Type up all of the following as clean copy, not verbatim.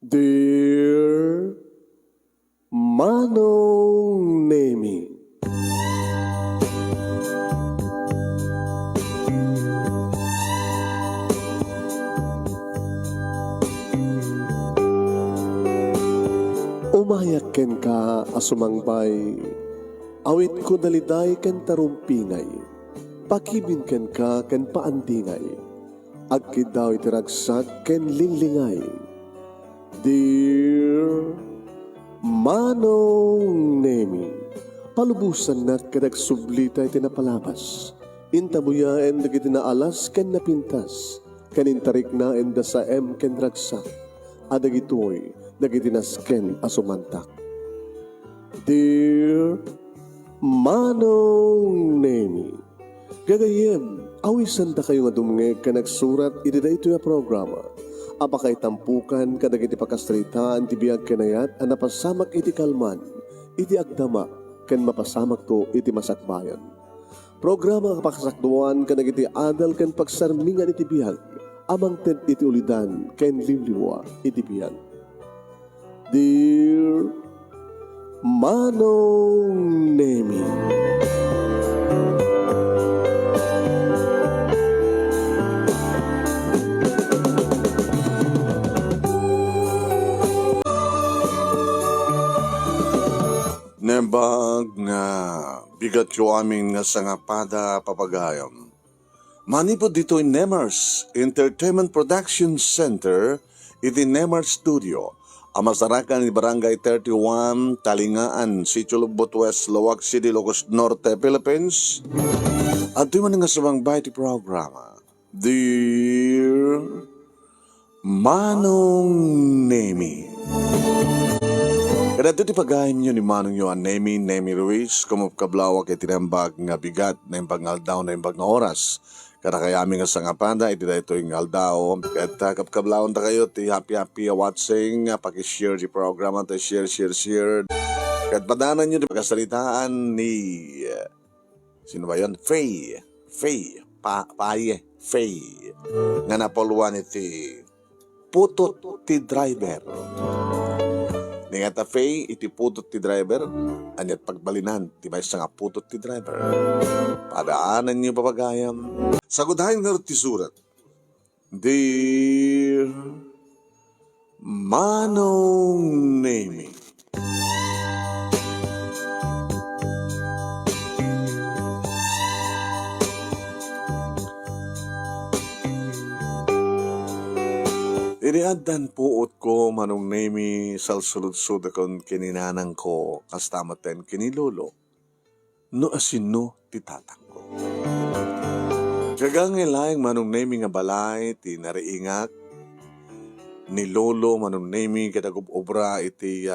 Dear Manong Nemi, umayak ken ka asumangbay, awit ko daliday ken tarumpingay, pakibin ken ka ken paandingay, agkid daw itiragsak ken linlingay. Dear Manong Nemi, palubusan na kadagsublita iti napalabas. Intabuya en dagiti naalas ken napintas, kanintarik na en sa ken ragsak, adagitoy dagiti nasken asumantak. Dear Manong Nemi, gagayem, awisan ta kayo nga dumngeg ka nagsurat iti daytoy a programa. Apakay tampukan kadag iti pakastritaan ti biag kanayat a napasamak iti kalman, iti agdama, ken mapasamak to iti masakbayan. Programa kapakasakduan kadag iti adal ken pagsarmingan iti biag, amang ted iti ulidan ken limliwa iti biag. Dear Manong Nemi, Nembag nga bigat yo aming nga sangapada papagayam. Manipod dito in Nemers Entertainment Production Center, iti Nemers Studio, amasarakan ni Barangay 31, Talingaan, Sitio Lubot West, Lawag City, Ilocos Norte, Philippines. At ito man nga sumangbay ti programa, Dear Manong Nemi. Kada ito ti pagayam nyo ni Manong yo Nemi Ruiz, kumupkablawak iti nembag nga bigat, nembag nga aldaw, nembag nga oras. Kada kayami nga sangapada, iti da ito yung aldaw. At kapkablawon ta kayo, ti happy watching, pakishare di programa, ti share. At padanan nyo di pagkasalitaan ni, sino ba yun? Faye. Nga napoluan iti putot ti driver. Nga ta Faye, iti putot ti driver, anyat pagbalinan, ti may nga putot ti driver. Padaanan niyo papagayam. Sagudahin nga ti surat. Dear Manong Nemi, iniaddan puot ko Manong Nemi salsulod-sud akon kininanang ko kastamaten kinilolo no asino ti tatang ko. Kagang ilayang Manong Nemi nga balay ti nariingak ni lolo Manong Nemi kadagub obra iti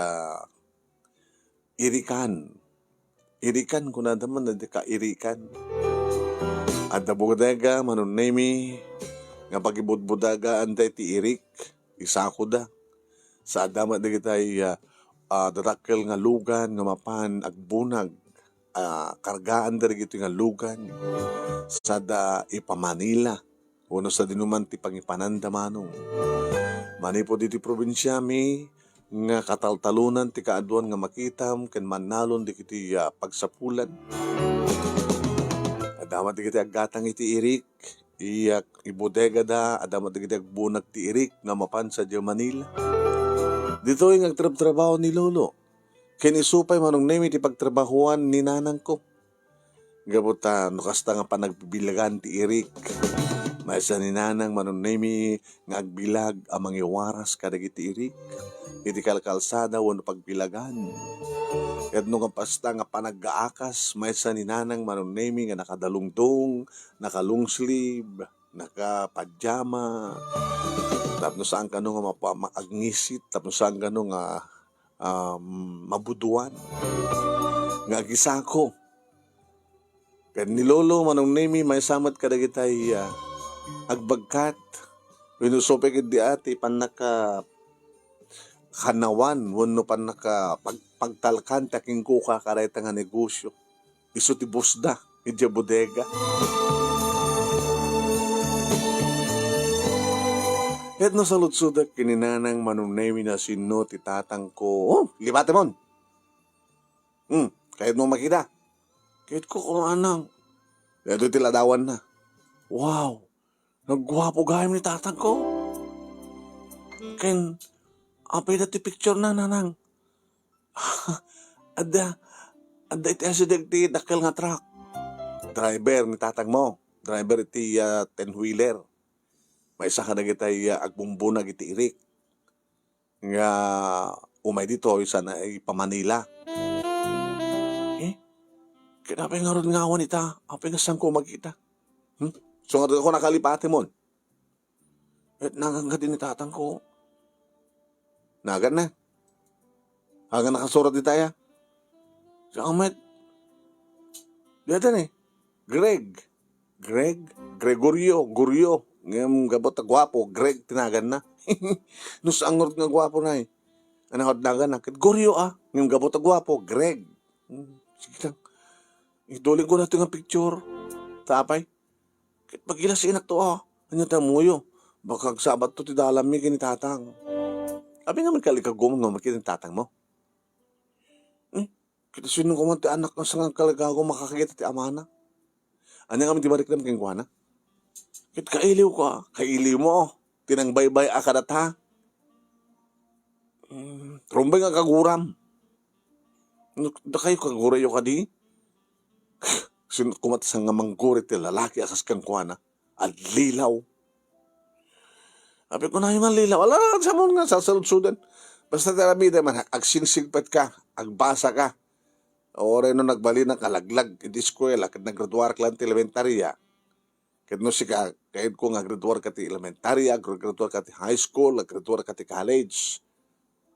irikan ko na daman na di ka irikan at dabugdaga Manong Nemi nga pagibudbudaga anday ti irik, isako da. Sa adama da kitay datakkel nga lugan, nga mapan agbunag, kargaan da gito nga lugan. Sa da ipamanila, uno sa dinuman ti pangipananda manong. Manipo diti probinsya mi, nga kataltalunan ti kaaduan nga makitam, ken manalon di kiti pagsapulan. Adama di kiti aggatang iti irik, iyak ibodega da, adamat nagigdag bunag ti irik nga mapan sa Manila. Dito yung agtrab-trabaho ni lolo. Kinisupay Manong Nemi ti pagtrabahuan ni nanang ko. Gabuta, nukasta nga panagbibilagan ti irik. Maisa ni nanang Manong Nemi nga agbilag amang iwaras kadag iti irik. Iti kalkalsada wano pagbilagan. At nung kapasta nga panag-aakas, maisa ni nanang Manong Nemi nga nakadalungdong, nakalong sleeve, nakapadyama, tapos saan ka nung nga maagnisit, tapos saan ka nung nga mabuduan, nga gisako. Kaya ni lolo Manong Nemi, may samat kadagitay agbagkat, winusopek di ati, panaka kanawan, wano panaka pagtalkan, taking kuka kareta nga negosyo. Iso ti busda, idya bodega. Ket no salutsudak kininanang manunemi na sino ti tatang ko. Oh, libate mon. Kahit mo makita. Kahit ko kung anang. Ito tiladawan na. Wow, nagwapo gayam ni tatang ko. Ken, apay na ti picture na nanang. Ada, iti asideg ti dakkel nga truck. Driver ni tatang mo. Driver iti 10-wheeler. May isa ka na kitay agbumbunag iti irik. Nga umay dito, isa na ay pamanila. Kinapay nga ron nga awan ita. Apay nga saan ko magkita. So nga ako nakalipate mo. At nagang din ni tatang ko. Nagan na. Hagan nakasurat di tayo. Siya amet. Dito na Gregorio. Ngayon gabot na gwapo. Greg tinagan na. Nus angor nga gwapo na eh. Anahod nagan na. Gregorio Ngayon gabot na gwapo. Greg. Sige lang. Iduling ko na ito nga picture. Tapay. Kit magilas inak to Ano tayo muyo? Baka sabat to ti dalam mi kini tatang. Abi nga magkaligagom nga makitin tatang mo. Kita sinong kumanti anak ng sangang kalagago makakakita ti amana. Ano nga ti mariklam keng kuwana? Kit kailiw ko Kailiw mo Tinangbaybay akadat ha. Rumbay nga kaguram. Da kayo kagurayo ka di? Kumatasang nga manggurit ti lalaki akas kang kuwana. At lilaw. Sabi ko na yung lilaw. Ala, sa mo nga, sasalud-sudan. Basta taramida man, agsinsigpat ka, agbasa ka. O rin no nagbali ng kalaglag, iti eskwela, kat naggraduar ka lang ti elementarya. Kat no sika, kahit ko nga graduar ka ti elementarya, graduar ka ti high school, graduar ka ti college.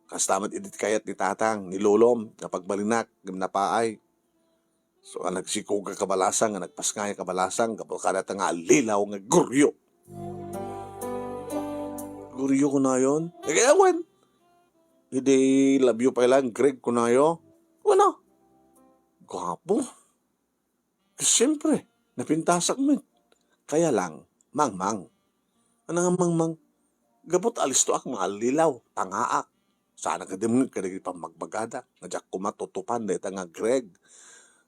Kastamat edit kayat ni tatang, ni lolom, napagbalinak, napaay. So, nagsiko ka kabalasang, nagpaskaya kabalasang, kapag kada nga lilaw nga guryo. Guryo ko na yun? Kaya awan. Hindi labyo pa lang, Greg ko na yun. Ano? Gwapo. Siyempre, napintasak mo. Kaya lang, mangmang. Ano nga mangmang? Gabot alis to ak mga lilaw, tangaak. Sana ka din mo kadagay pang magbagada. Nadyak kumatutupan na nga Greg.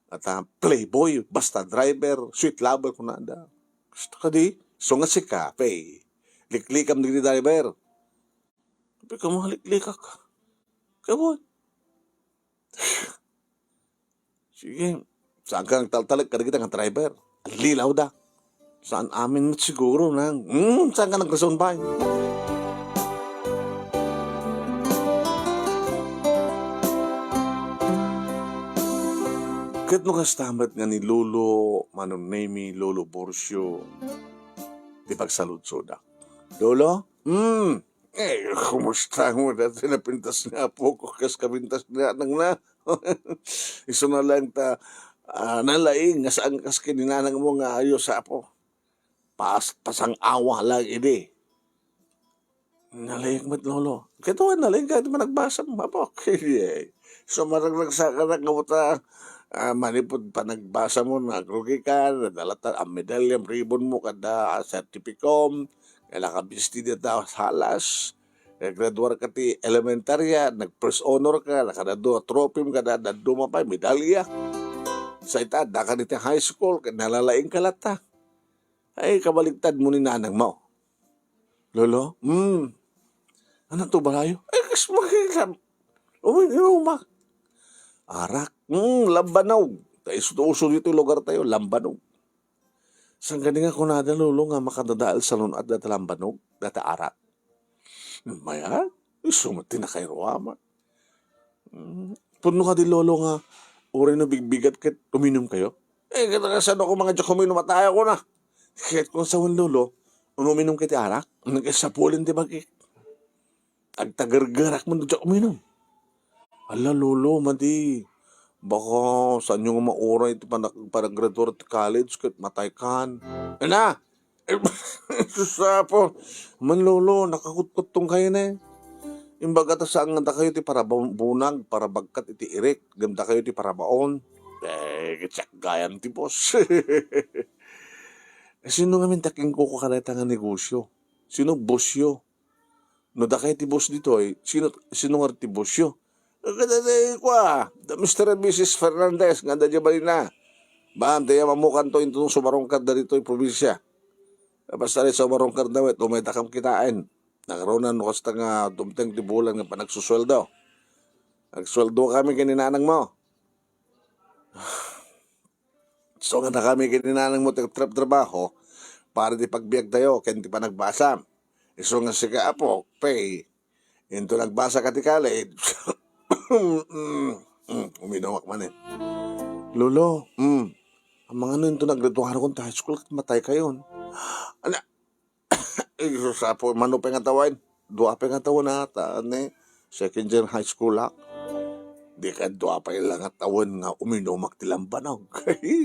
At playboy, basta driver, sweet lover ko na da. Gusto ka di? So nga si Kape. Liklikam di driver. Tapi ka mo liklikak. Kabot. Sige. Saan ka nagtaltalag ka kita ng driver? Lilaw da. Saan amin mo siguro nang? Saan ka nagrason ba? Kat no kastamat nga ni Lolo Manunemi, Lolo Borcio, di pagsalud-soda. Lolo? Kumusta mo dati napintas na po ko kas kabintas na nang na. Iso na lang ta nalaing nga saan kas kininanang mo nga ayos sa po. Pasang awa lang ini. Nalaing mat Lolo. Kaya nalaing ka di man nagbasa mo. So maraglag sa kanak nga manipod pa nagbasa mo, nagrugi ka, nadalata ang medalya, ribbon mo, kada certificom, kaya kabisti dito halas, graduar ka ti elementarya, nag-first honor ka, nakadado trophy mo, kada daduma pa, medalya. Sa itad, ka dito high school, nalalaing ka lata. Ay, kabaligtad mo ni nanang mo. Lolo? Ano to balayo? Kas makilam. Uminom arak. Lambanog. Uso dito yung lugar tayo, Lambanog. Saan ganing ako na Lolo nga makadadaal sa lunad dati Lambanog, dati arak. Maya, sumati na kay Ruama. Puno ka di Lolo nga, uri na bigbigat kat uminom kayo. Saan ako mga dyak uminom at ayaw ko na. Kahit kung saan Lolo, uminom kiti arak, nag-isapulin di bagik. Agtagargarak mo dyak uminom. Ala Lolo, madi. Baka saan yung maura ito para graduate at college kat matay kan. Ana! Susapo. Man Lolo, nakakutkutong kayo na eh. Imbaga ta saan nga kayo ti para bunag, para bagkat iti irik. Ganda kayo ti para baon. Kitsak gayan ti boss. Sino nga min taking ko kakareta nga negosyo? Sino bosyo? No da kay tibos dito sino nga tibosyo? Kada ko the Mr. and Mrs. Fernandez nga da ba na. Bam, tayo mamukan to itong sumarongkad na dito yung probinsya. Basta rin sumarongkad na may takam kitain. Nakaroon na kasta nga dumteng tibulan nga pa nagsusweldo. Nagsweldo kami kininanang mo. So nga na kami kininanang mo trabaho para di pagbiag tayo kaya di pa nagbasa. So nga si kaapo, pay. Into nagbasa ka ti college. Uminawak man Lolo, ang mga ito naggraduhan akong high school at matay kayon. Ana, sa po, mano pa nga tawin. Dua pa nga tawin na ata, second year high school ak. Di ka dua pa ilang nga tawin nga uminumak tilang banog.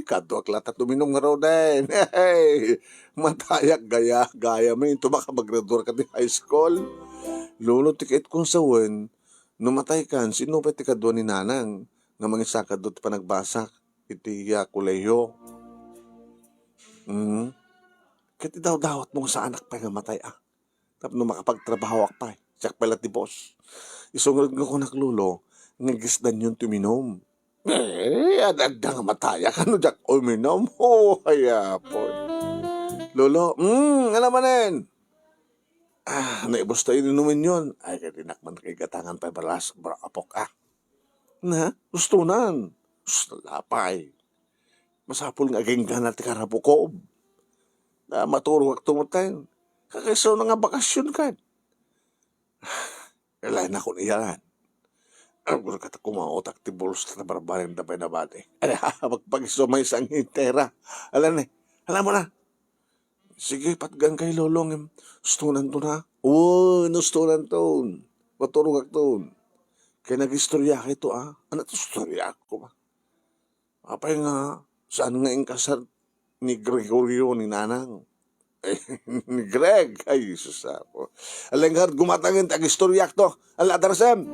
Kadua klatat uminom nga raw din. Matayak gaya mo ito baka mag-graduate ka di high school. Lolo, tiket kong sawin, numatay kan, sino pa tikadwa ni nanang nga mga sakadot pa nagbasak iti kuleyo. Kaya daw dawat mo sa anak pa nga matay Tapos no makapagtrabaho ak pa siyak pala ti boss. Isungod nga ko naklulo, nga gisdan yun tuminom. Adagda nga mataya ka no jak uminom. Haya po. Lolo, alam manen. Naibos tayo inumin yun. Ay, katinakman kay gatangan pa balas, apok Na, gusto nan. Gusto lapay. Masapul nga genggan at karabukob. Na maturo ak tumutayin. Kakaisaw na nga bakasyon ka. Kailan ako niyalan. Ang gula kata kumautak ti bolos na barbarin na pinabati. Ay, magpag-iso may isang hintera. Alam mo na. Sige, patgang kay lolong. Stunan to na. Stunan to. Maturog ak to. Kaya nag-istorya ka ito, Ano to istorya ko ba? Apay nga, saan nga yung kasal ni Gregorio ni Nanang? Ni Greg. Ay, Jesus ako. Alenghard, gumatangin tag-istorya to. Aladarasem.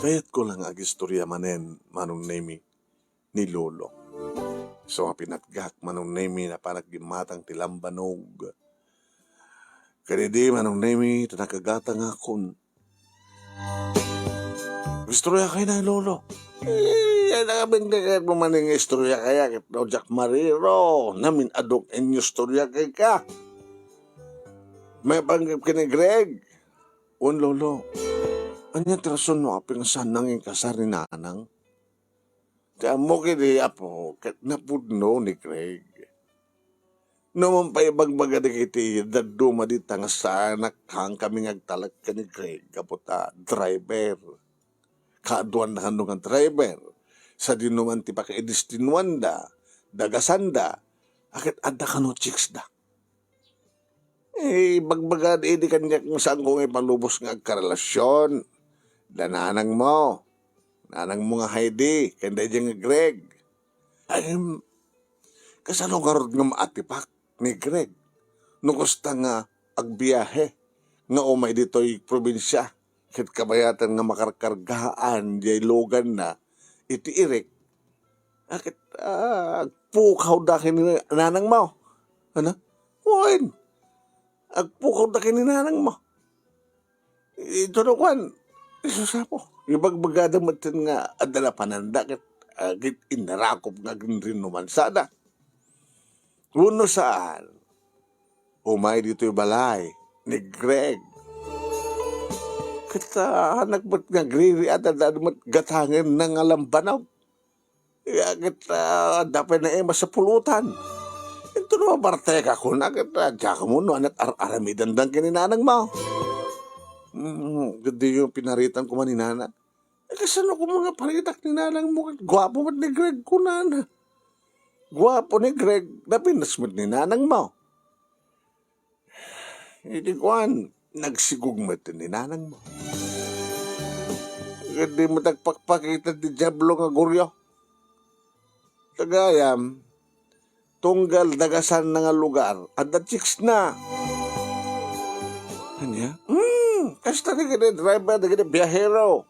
Kaya't ko lang ag-istorya manen manong nemi ni Lolo. So nga pinatgak manong nemi na parang gimatang tilambanog. Kaya di manong nemi tanakagatang akon. Istorya kayo na Lolo. Yan nakabindagat mo maning istorya kaya kit no Jack Mariro. Namin adok inyo istorya kay ka. May panggap ka ni Greg. Lolo. Anya trason mo aping sanang yung kasar ni Nanang? Kaya mo kini apo, kat napudno ni Craig. Naman pa ibagbaga na kiti, daduma di tanga sa anak hang kami ngagtalag ka ni Craig, kaputa, driver. Kaaduan na kanong driver. Sa dinuman ti paka-edistinwanda, dagasanda, akit adda ka no chicks da. Bagbaga di kanya kung saan kong ipalubos ng agkarelasyon. Nanang mo nga Heidi, kanda dyan nga Greg. Ay, kasano karod nga maatipak ni Greg. Nukusta nga agbiyahe, nga umay dito'y probinsya. Kit kabayatan nga makarkargaan, jay logan na, iti irik. Akit, agpukaw dakin ni nanang mo. Ano? Huwain. Agpukaw dakin ni nanang mo. Ito na kwan. Isasapo. Ibagbagada matin nga adala pananda kat inarakop nga rin naman sana. Uno saan? Umay dito yung balay ni Greg. Kita anak ba't nga griri at adamat gatangin ng alambanaw. Kita dapat na ema sa pulutan. Ito naman barteka ko na kita. Diyan mo no anat aramidan dang kininanang mo. Gandi yung pinaritan ko man ni Nana. Kasano ko mga paritak ni Nanang mo? Gwapo mat ni Greg ko, Nana. Gwapo ni Greg, napinas mat ni Nanang mo. Hindi ko nagsigug mat ni Nanang mo. Gandi mo tagpakpakita di Diablo nga guryo. Tagayam, tunggal dagasan na nga lugar, at the chicks na. Kanya? Kasta na gini driver, na gini biyahero.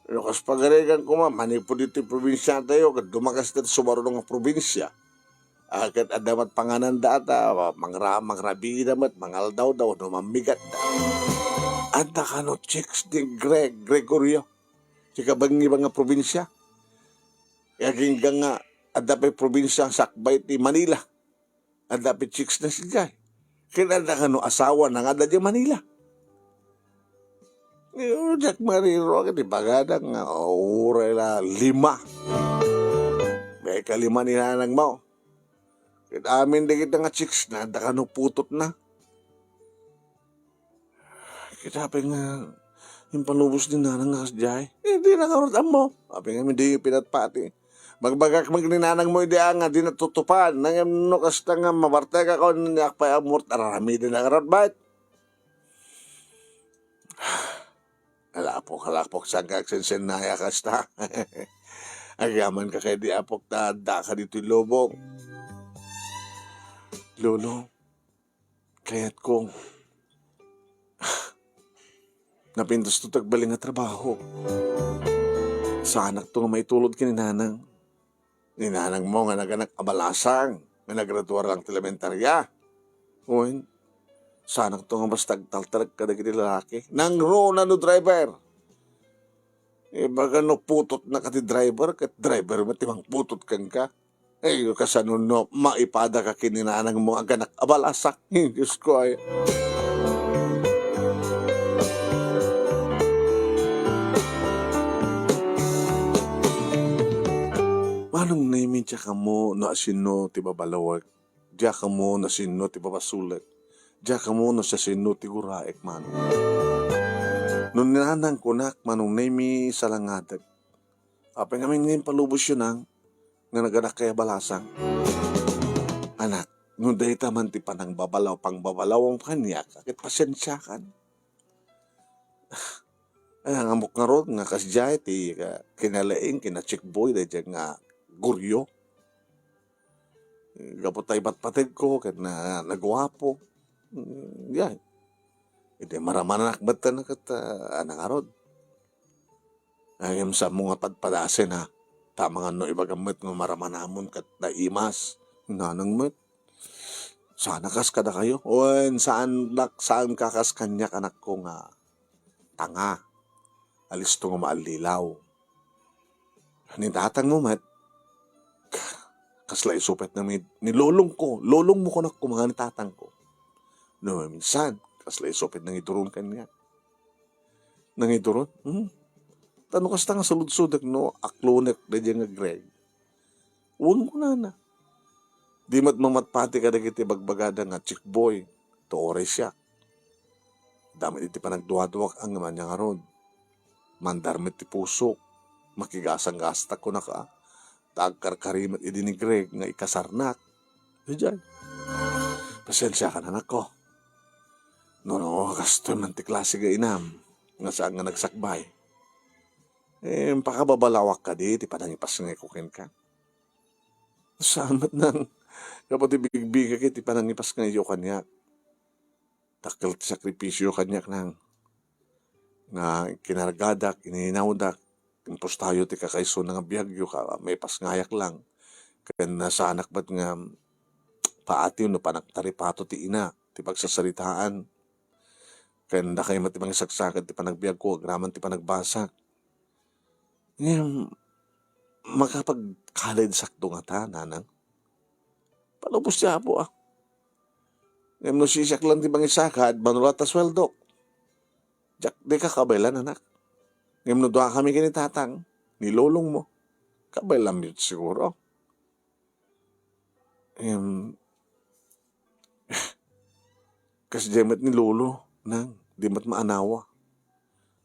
Lukas pagarigan ko manipo dito yung probinsya tayo, kad dumagas dito sumarunong nga probinsya. Kat adamat panganan data, mangrabi damat, mangal daw, no mamigat da. Anda ka no chicks ni Gregorio. Sika bang ibang nga probinsya. Yaging nga, adapay probinsya ang sakbay ti Manila. Adapay chicks na siya. Kinanda ka no asawa na nga da di Manila. Jack Mariro, di bagadang nga, oray la 5. May kalima ni nanang mo. Kita amin di kita nga chicks na, da ka no putot na. Kita pa nga, yung panubos ni nanang nga kasjay. Hindi na karotan mo. Sabi nga, hindi yung pinatpati. Magbagak magninanang mo, hindi nga, di natutupan. Nang no kasta nga, mabartega ko, niyak pa amort, arami din na karot, bait. Halapok, saan ka agsensenaya kasta. Agaman ka kaya di apok, tada ka dito yung lobong. Lolo, kaya't kong napintos to tagbaling nga trabaho. Sa anak to nga may tulod ka ni nanang. Ni nanang mo nga naganak abalasang, nga nagraduar lang elementarya. Uy, sa anak to nga mas tagtaltarag ka dagiti lalaki. Nang Rona no driver. Baga no putot na kati driver, kat driver matimang putot kang ka. Kasano no, maipada ka kininanang mo ang ganak abalasak. Diyos ko ay. Manong naimin siya ka mo na asino ti babalawag. Diya ka mo na sino ti babasulat. Diya ka mo na sa sino ti guraek manong. Nung ninanang kunak manong naimi salangadag. Apay ngamin ngayon palubos yun ang nga naganak kaya balasang. Anak, nung dahita man ti panang babalaw, pang babalaw ang kanya, kakit pasensya kan. Ay, ang amok nga ron, nga kasjay, ti kinalaing, kina-chickboy, dahil nga guryo. Gapot tayo patpatid ko, kaya na nagwapo. Yan. Hindi maramanak ba't na anang arod. Ayam sa mga padpadasin ha. Tama nga no ibagamit ng maramanamon kat naimas. Nanang met. Sana kas kada kayo. Oen, saan kakas kanya anak ko nga tanga. Alis to nga maalilaw. Hanintatang mo met. Kasla isupet na ni lolong ko. Lolong mo ko na mga nitatang ko. No, minsan, kasla isupet nang ituron kanya. Nang ituron? Tanong kasta nga sulod-sudak no, aklonek na dyan nga Greg. Huwag mo na. Di mamatpati ka na kiti bagbagada nga chick boy, to oray siya. Damit iti panagduwaduwak ang naman niya nga ron. Mandarmit ti pusok, makigasang gasta ko na ka. Tagkarkarimat idi ni Greg nga ikasarnak. Diyan. Pasensya ka na nako. No, kasto man ti klase ga inam, nga saan nga nagsakbay. Pakababalawak ka di, ti panangipas nga ikukin ka. Samat nang, kapag ibig-bigay ka, ti panangipas nga iyo kanyak. Takil ti sakripisyo kanyak nang, nga kinargadak, ininawdak, impos tayo ti kakaiso nga biyagyo ka, may pasngayak lang. Kaya nasa anak ba't nga, paati no panaktaripato ti ina, ti pagsasalitaan. Kaya na kayo matibang saksakan, ti panagbiag ko, agraman ti panagbasak. Ngayon, makapag-college sakto nga ta, nanang. Palubos siya po Ngayon, no siyak lang di bang isakad, manulat na sweldo. Diyak, di ka kabaylan, anak. Ngayon, no doha kami kinitatang, nilolong mo. Kabaylan yun siguro. Kasi diyamat ni lolo, nang, di mat maanawa.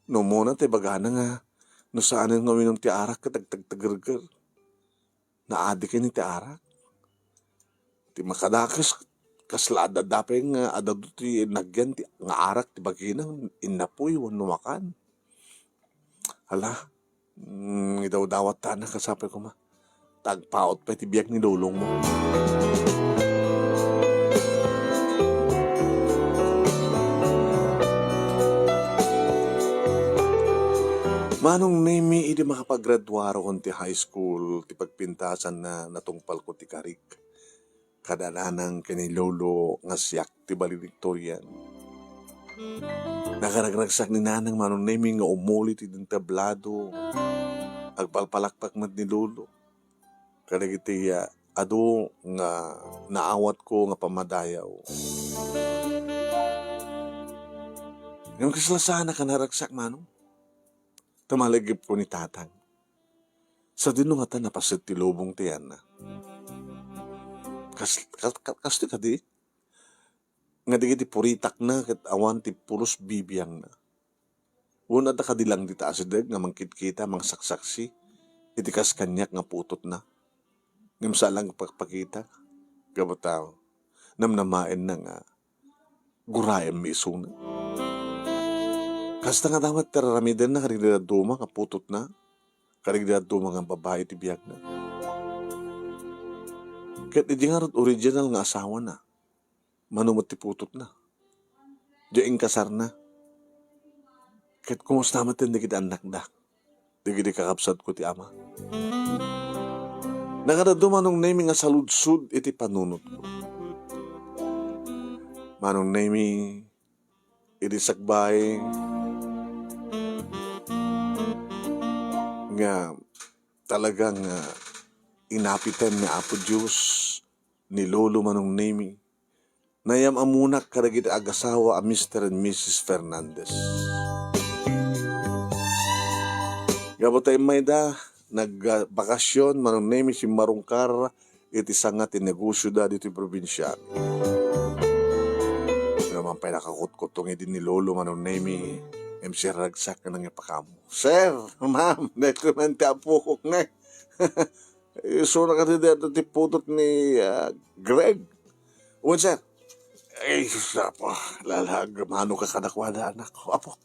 No muna, te bagana nga, no saan nga minum ti arak katagtagtagargar. Naadi ka ni ti arak. Ti makadakas kaslada dapay nga adado ti nagyan ti nga arak ti baginang inapoy wano makan. Hala, idawdawat ta na kasapay ko ma. Tagpaot pa ti biyak ni lolong mo. Manong nemi idi makapaggraduaro kon ti high school ti pagpintasan na natungpal ko ti karik. Kadananang kinilolo nga siyak ti valedictorian. Nakaragragsak ni nanang manong nemi nga umuli ti din tablado. Agpalpalakpak mat ni lolo. Kadagiti ado nga naawat ko nga pamadayaw. Yung kasalasana ka naragsak manong. Tamalagip ko ni tatang. Sa dinungatan napasit ti lubong tiyan na. Kasto ka di? Nga di puritak na kat awan ti pulos bibiyang na. Una da kadilang di taasideg nga mangkitkita mangsaksaksi. Iti kas kanyak nga putot na. Ngimsa lang pagpakita. Gabataw. Namnamain na nga. Gurayam mi isuna. Kasta nga damat teraramiden na karigdad duma nga putot na. Karigdad duma nga babae ti biyag na. Kat hindi nga original nga asawa na. Manumot ti putot na. Diyaing kasar na. Kat kumusta matin di kita anak da. Di kita kakapsat ko ti ama. Nakadado manong nemi nga saludsud iti panunot ko. Manong nemi iti sakbay nga talagang inapitan ni Apo Diyos ni Lolo manong nemi. Nayam amunak karagit agasawa a Mr. and Mrs. Fernandez. Gabotay may da, nagbakasyon manong nemi si Marungkar iti sangat ti negosyo da dito yung probinsya. Naman pa nakakutkutong din ni Lolo manong nemi MC Ragsak na nangipakamo. Sir, ma'am, nakuman ti apo ko nga. So nakatid ti putot ni Greg. Uwan, sir. Ay, sapo, lalag, mano ka kadakwada, anak ko. Apo,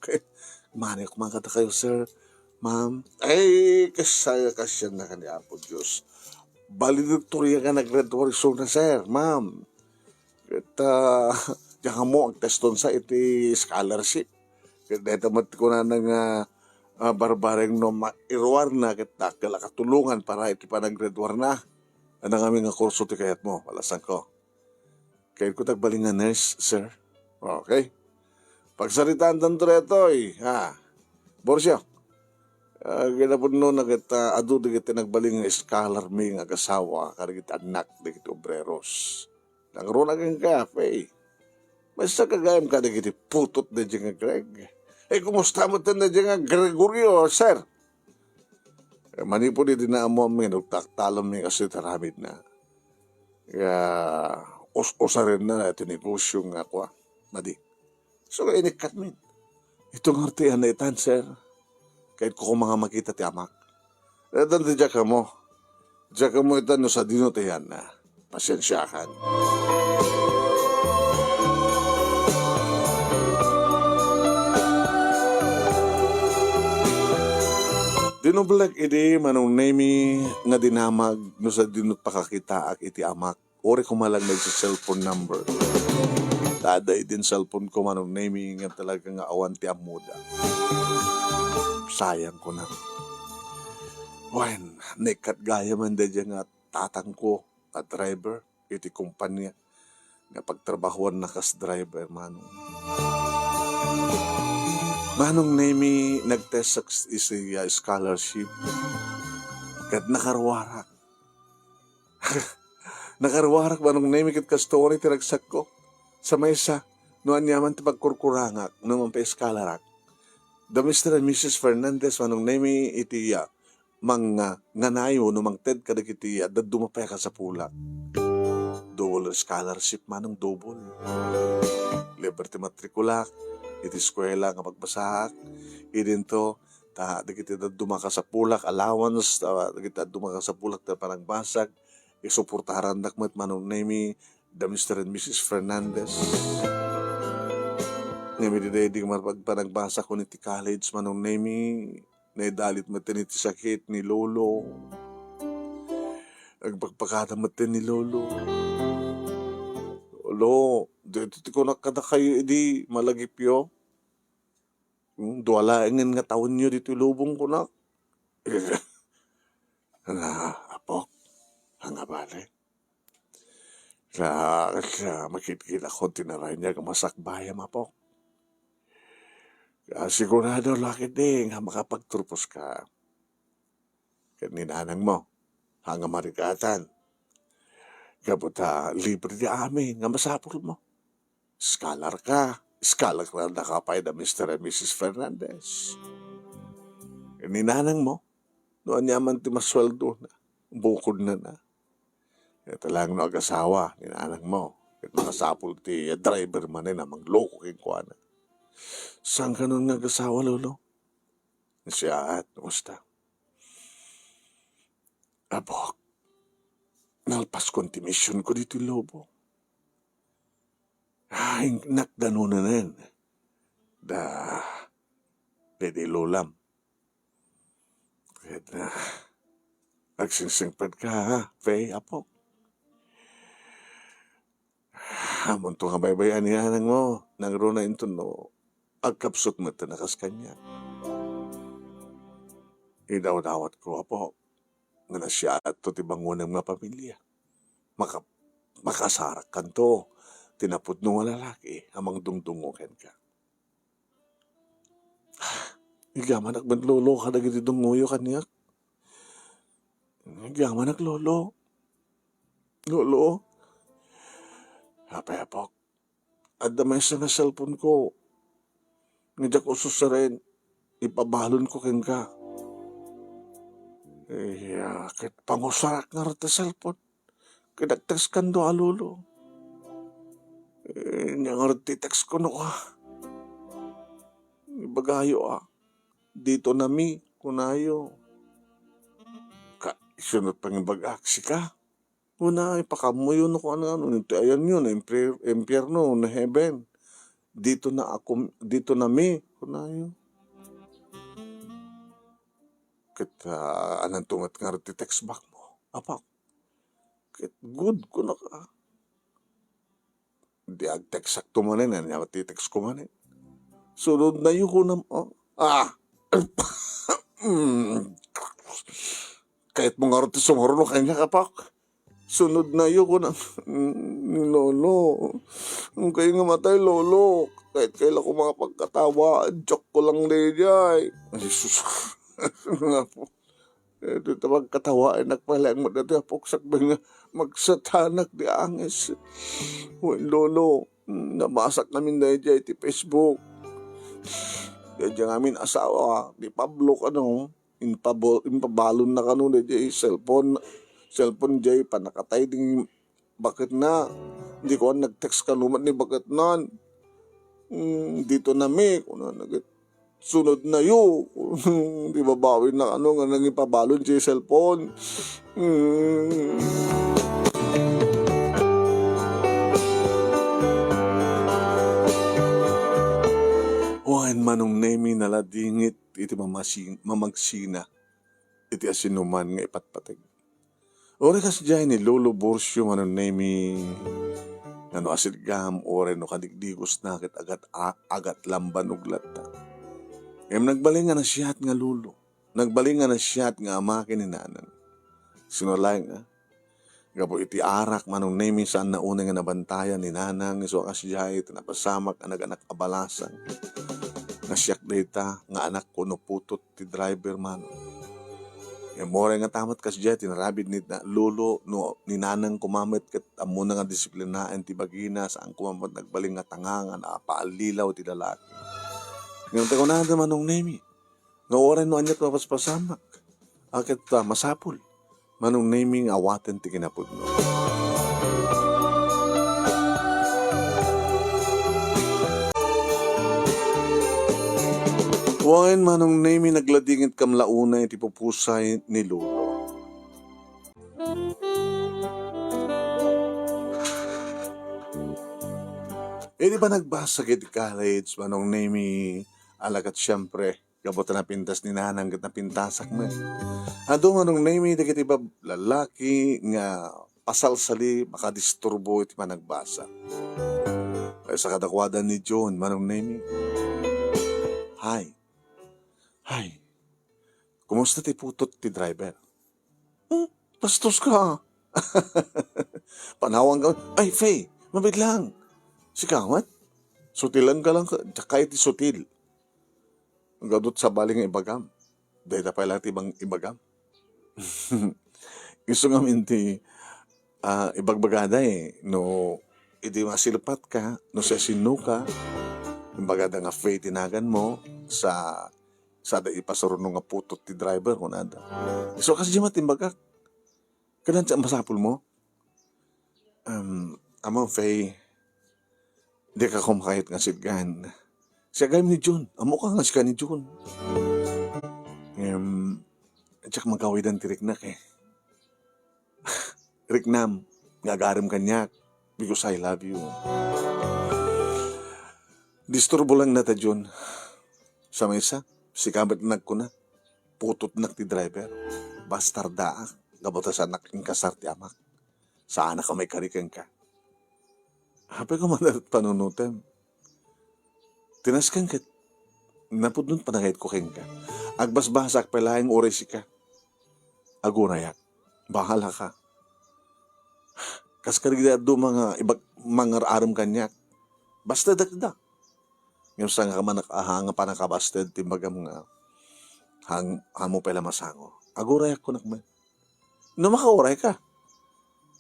mano ka man kada kayo, sir. Ma'am, ay, kasya na ka ni Apo Diyos. Valedictory ka nag-graduate so na, sir, ma'am. Diyan mo, ang teston sa iti scholarship. Dito mat ko na ng barbareng no mairuar na kita katulungan para iti panag-graduar na. Ano kami nga kurso ti kayat mo, walasan ko. Kaya ko tagbaling nga nurse, sir. Okay. Pagsaritaan tanto reto, Borsyo, ginapod no na kita, adu di kita nagbaling nga scholar mi nga kasawa, karagit anak di kita obreros. Nagro na kang kafe. Basta kagayam ka di kita putot na dyan nga Greg. Kumusta mo na dyan nga Gregorio, sir? Manipo di dinaamo mi, nagtaktalam mi kasi taramid na. Kaya, usa rin na ito negosyo nga kwa. Madi. So, inikat min. Itong artihan na itan, sir. Kahit ko mga makita ti amak. Itan ti dyan mo. Dyan mo itan no sa dinotihan na. Pasensyakan. Dinublak idi manong nemi nga dinamag no sa dinot pakakita ak iti amak. Ori ko malang sa cellphone number. Taday din cellphone ko manong nemi nga talaga nga awan ti amuda. Sayang ko na. Wen, nekat gaya man da dyan nga tatang ko at driver iti kumpanya nga pagtrabahuan na kas driver manong. Manong nemi nagtest sa scholarship kat nakarwarak. Nakarwarak manong nemi kat kastori tiragsak ko sa maysa no anyaman ti pagkurkurangak no man pa eskalarak. The Mr. and Mrs. Fernandez manong nemi iti mga nganayo no mang ted kadagiti dadumapay ka sa pulak. Double scholarship manong double. Liberty matriculak iti eskwela nga pagbasahak, idinto, dagiti dumaka sa pulak, allowance, dagiti dumaka sa pulak na parang basag, isuportaran dakmat manong nemi, the Mr. and Mrs. Fernandez. Ngami di marapagpanagbasa ko niti college manong nemi, naidalit matin iti sakit ni Lolo, nagpagpakata matin ni Lolo. Lolo, dito ko nakada kayo, malagip yo. Duwalaingin nga taon nyo dito ilubong ko na. Nga, apok, nga bale. Sa makikita ko, tinaray niya kamasakbayam, apok. Sigurado laki din nga makapagturpos ka. Kaninanang mo, hanga marikatan. Kabuta, libre di amin, nga masapul mo. Scholar ka na nakapay na Mr. and Mrs. Fernandez. Kaninanang mo, noon niya man ti masweldo na, bukod na. Ito lang no ag-asawa, ninanang mo. Ito makasapul ti driver man na magloko king kuha na. Saan ka nun nga ag-asawa, lolo? Siya at, musta? Abok, nalpas kong ti mission ko dito lobo. Ay, nakdanunan da pwede lulam. Kaya na, nagsingsingpad ka ha, Faye, apok. Hamon to nga baybayan niya nang mo, nang runa ito no, agkapsot mo ito nakas kanya. Idaw-dawat ko, apok, nga na siya at to tibangon ng mga pamilya. Makasarak kan to, tinapod nung lalaki, amang dungdungoken ka. Igaman naglolo ka na giti dunguyo kaniyak. Igaman naglolo. Lolo. Apok. At damay sa nga cellphone ko. Ngidyak usos sa rin. Ipabalon ko ken ka. Kit pangusarak nga rata cellphone. Kinagtext kan do alolo. Nga rati text ko no ka. Ibagayo dito nami, kunayo. Isunod pang ibag-aksi ka. Una, ipakamuyo no kung ano. Ayan yun, impyerno, na heaven. Dito na ako, dito nami, kunayo. Kita, anang tungat nga rati text back mo. Apak, good ko na ka. Di ag-text sakto manin, ano yung text ko manin. Sunod na yun ko na, kahit mga roti sumaro kanya kapak. Sunod na yun ko na, lolo. Kayo nga matay, lolo. Kahit kailan ko mga pagkatawa, joke ko lang lejay. Ay, sus. Nga po. Ito magkatawa, nagpalang mo dati apok sakbay nga magsatanak di angis. Uy, lolo, namasak namin na dyan ti Facebook. Diyan amin asawa, di Pablo ka no, impabalon na ka no, di cellphone jay, panakatay ding, bakit na, hindi ko nag-text ka numan ni bakit na, dito na mi, sunod na yu, di babawin na ano, nga nang ipabalon jay cellphone. Wan manong nemi naladingit iti mamagsina iti asinuman nga ipatpateg. Ore kas dyan ni Lolo Borsyo manong nemi ano asidgam ore no kadigdigos na kit agat lamban uglat ta. Nagbalinga na siyat nga lulo. Nagbalinga na siyat nga ama kininanan. Sinulay nga. Gabo iti arak manong nemi saan na una nga nabantayan ni nanang iso kas dyan tinapasamak anak-anak abalasan. Nasyak data nga anak ko no putot ti driver man. More nga tamat kas dyan tinarabid ni lolo no ninanang kumamit kat amo na nga disiplinaan ti bagina saan kumamit nagbaling nga tangangan paalilaw ti lalaki. Ngayon tayo na naman nung nemi. Nga oran no anyat mapaspasamak. Akit masapul. Manong nemi nga awaten ti kinapod no. Wain manong nemi nagladingit kam launa iti pupusay ni Lolo. Di ba nagbasa kiti college manong nemi alagat siyempre gabot na pintas ni nanang kat napintasak mo. Ado manong nemi dagiti ba lalaki nga pasalsali makadisturbo iti managbasa. Sa kadakwadan ni John manong nemi Hi. Hi. Kumusta ti putot ti driver? Bastos ka. Panawang ka. Ay, Faye, mabit lang. Sikamat? Sutilan ka lang. Kahit ti sutil. Ang gadot sa baling nga ibagam. Dahil na pala tibang ibagam. Gusto nga minti ibagbagada no idi masilpat ka no sa sinu ka imbagada nga Faye tinagan mo sa da ipasuro nga putot ti driver kung nada. So kasi di matimbagak. Kanan sa masapul mo. Amo Faye, di ka kumakahit nga sidgan. Siya gayam ni Jun. Amo ka nga siya ni Jun. Tsak magawidan ti Riknak Riknam, ngagarim kanyak because I love you. Disturbo lang na ta Jun. Sa maysa, si kabat nag ko na. Putot nak ti driver. Bastardaak. Gabota sa anak ing kasar ti amak. Sa anak ka may karikan ka. Hapay ko manarat panunutem. Tinaskan ka. Napudun panangayat ko keng ka. Agbasbasak palaing oras ka. Agurayak. Bahala ka. Kas karigda do mga ibag mga aram kanyak. Basta dakda. Ngayon sa nga manak ahanga pa nakabasted timbagam nga hamo pala masango. Agurayak ko nakman. No makauray ka.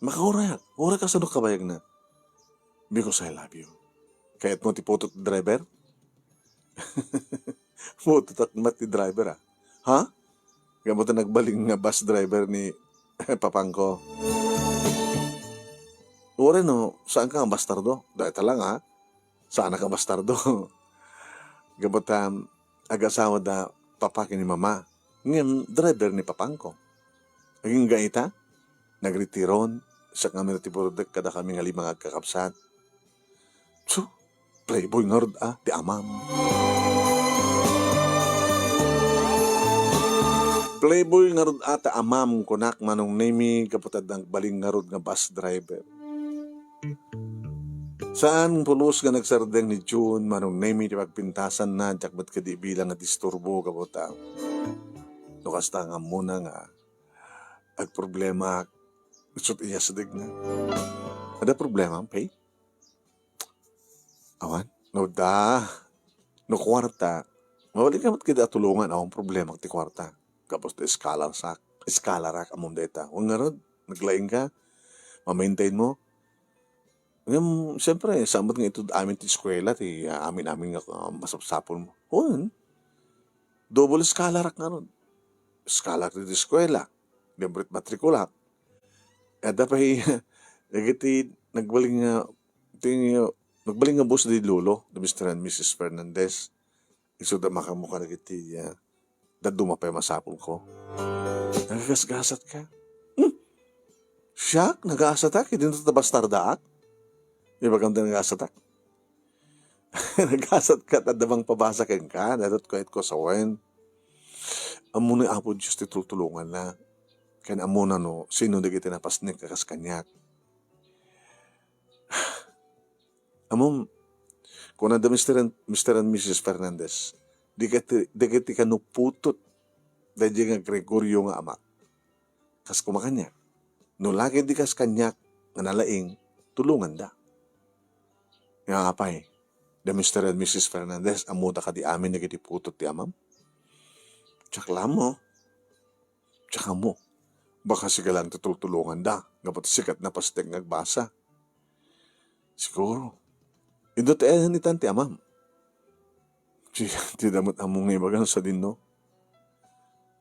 Makauray. Uray ka sa kabayag na. Because I love you. Kahit mo tiputot driver? Putot at mati driver Ha? Gamot na nagbaling nga bus driver ni Papangko. Ure no, saan ka ang bastardo? Dahil lang saan ka bastardo? Gamot agasawa da papakin ni mama. Ngayon, driver ni Papangko. Naging gaita, nagritiron, sa kami na tiburodek kada kami nga limang agkakapsat. So, playboy nga rod ti amam. Playboy nga rod ata amam kunak manong nemi kaputad ng baling nga rod nga bus driver. Saan pulos nga nagsardeng ni June manong nemi di pagpintasan na jak ba't kadi bilang nga disturbo kaputang. Lukas ta nga muna nga ag problema isot iya sa dig na. Ada problema, pay? Awan? No da. No kwarta. Mawali ka mat kita tulungan akong problema ti kwarta. Kapos na eskalarak among data. Huwag nga rod, naglaing ka, ma-maintain mo. Ngayon, siyempre, samot nga ito amin ti eskwela, ti amin nga masapsapol mo. Huwag, double eskalarak nga rod. Eskalarak ti eskwela. Limbrit matrikula. At dapat, nagbaling nga boss di Lolo, na Mr. and Mrs. Fernandez. Iso da makamukha na kiti, daduma pa yung masapol ko. Nagagasgasat ka? Siyak, nagasatak. Hindi ito bastardaak. Di ba ganda nagasatak? Nagasat ka at damang pabasakin ka. Datot kahit ko sa wen. Amo na apo Diyos titulungan na. Kaya amo na no, sino na kita napasnik kakas kanyak. Amom, kung nanda Mr. and Mrs. Fernandez, di ka nuputot dahil nga Gregorio nga amak. Kas kumakanya. No lagi di kas kanyak nga nalaing, tulungan da. Nga apay, the Mr. and Mrs. Fernandez, amuda ka di amin na kitiputot ti amam. Tsakla mo. Tsaka mo. Baka sigalang tutulungan da. Ngapat sikat na pastek nagbasa. Siguro. Indot ni tanti amam. Di damot among ibagan sa dinno.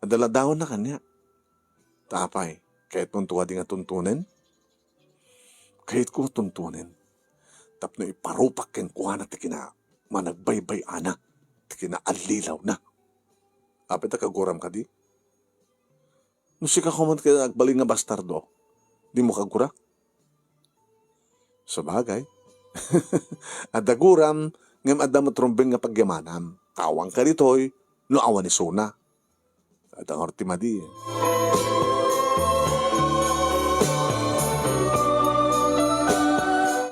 Adaladawan na kanya. Tapay, kahit mong tuwa di nga tuntunin. Kahit ko tuntunin. Tapno iparupak ken kuha na tikina managbaybay ana. Tikina alilaw na. Apit kaguram ka di. Musika kumat ka nagbaling nga bastardo. Di mo kagura. Sa bagay. At daguram, ngam adam trumbeng nga pagyamanam. Tawang ka ditoy, no awan ni Sona. At ang ortimadi.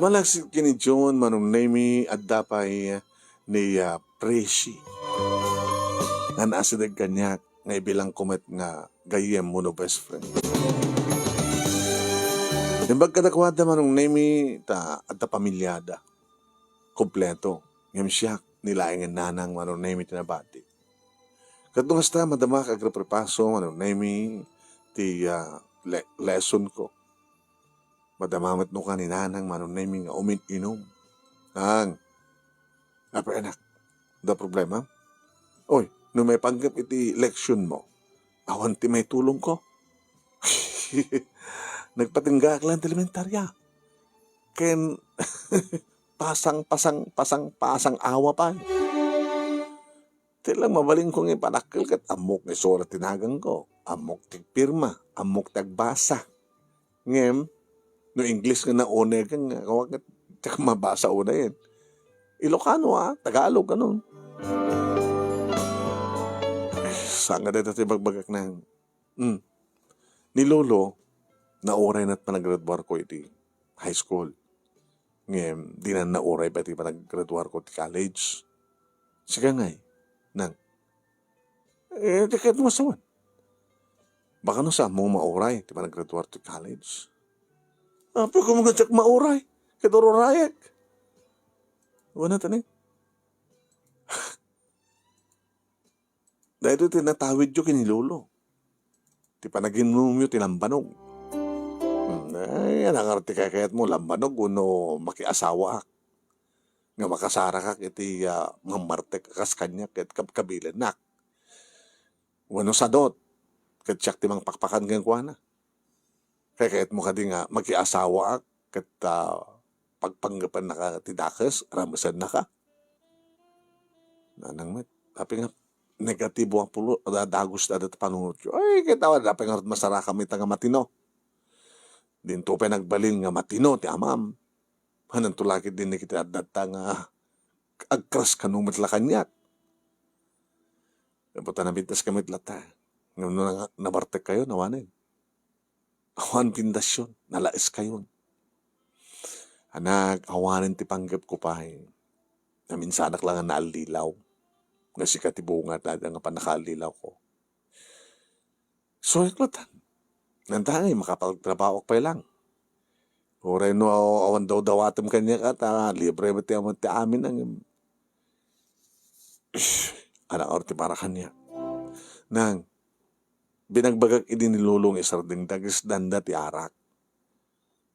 Malagsik kini John manong nemi at dapay ni Presi. nga nasidag kanyak nga ibilang kumet nga gayem mo no best friend. Dimbag kadakwada manong name ta at ta pamilyada. Kompleto. Ngam siya nilaing nanang manong name tinabati. Kadto hasta madama kag reprepaso manong name ti lesson ko. Madamamat no ka ni nanang manong name nga umin-inom. Nang, apa anak, da problema? Oy, no may panggap iti leksyon mo, awan ti may tulong ko. Nagpatinggak lang elementarya. Ken, pasang awa pa. Tilang mabaling kong ipanakil kat amok ni surat tinagang ko. Amok ti pirma, amok tagbasa. Ngem, no English nga na one kang kawag tsaka mabasa una yan. Ilocano Tagalog ganun. Saan nga dito bagbagak ng ni Lolo na oray na't panaggraduar ko iti high school. Ngayon, di na oray pa iti panaggraduar ko iti college. Sige ngay, nang di kahit masawan. Baka no sa mong maoray iti panaggraduar iti college. Pero kung mga tsak maoray, kadoro rayak. Wala tanin. Dahil ito tinatawid yung kinilolo. Di pa naging numyo tilambanog. Ay, ang arti kayat mo, lambanog, uno makiasawa ak. Nga makasara kak iti mamarte kakas kanya ket kabilan nak. Wano sadot, ket siyak timang pakpakan kang kuana. Kayat mo kadi nga makiasawa ak ket pagpanggapan na ka tidakas, ramasan na ka. Nanang met, tapi nga negatibo ang pulo, dagos na dati panunod ko. Ay, kita dapat nga masara kami nga matino. Dinto pa nagbalin nga matino, ti amam. Hanan tulakit din ni kita data nga agkras kanumit la kanyak. Puta na bintas kami lata. Ngayon nabartek kayo, nawanin. Awan pindasyon, nalais kayo. Anak, awanin ti panggap ko pa. Naminsanak lang ang naalilaw. Nga si katibunga dada nga panakalilaw ko. So, iklatan. Nandangay, makapagtrabaho pa lang. Oray no, awan daw dawatam kanya ka, libre ba ti amin ang anak orti para kanya. Nang, binagbagak idinilulong isarding dagis danda ti arak.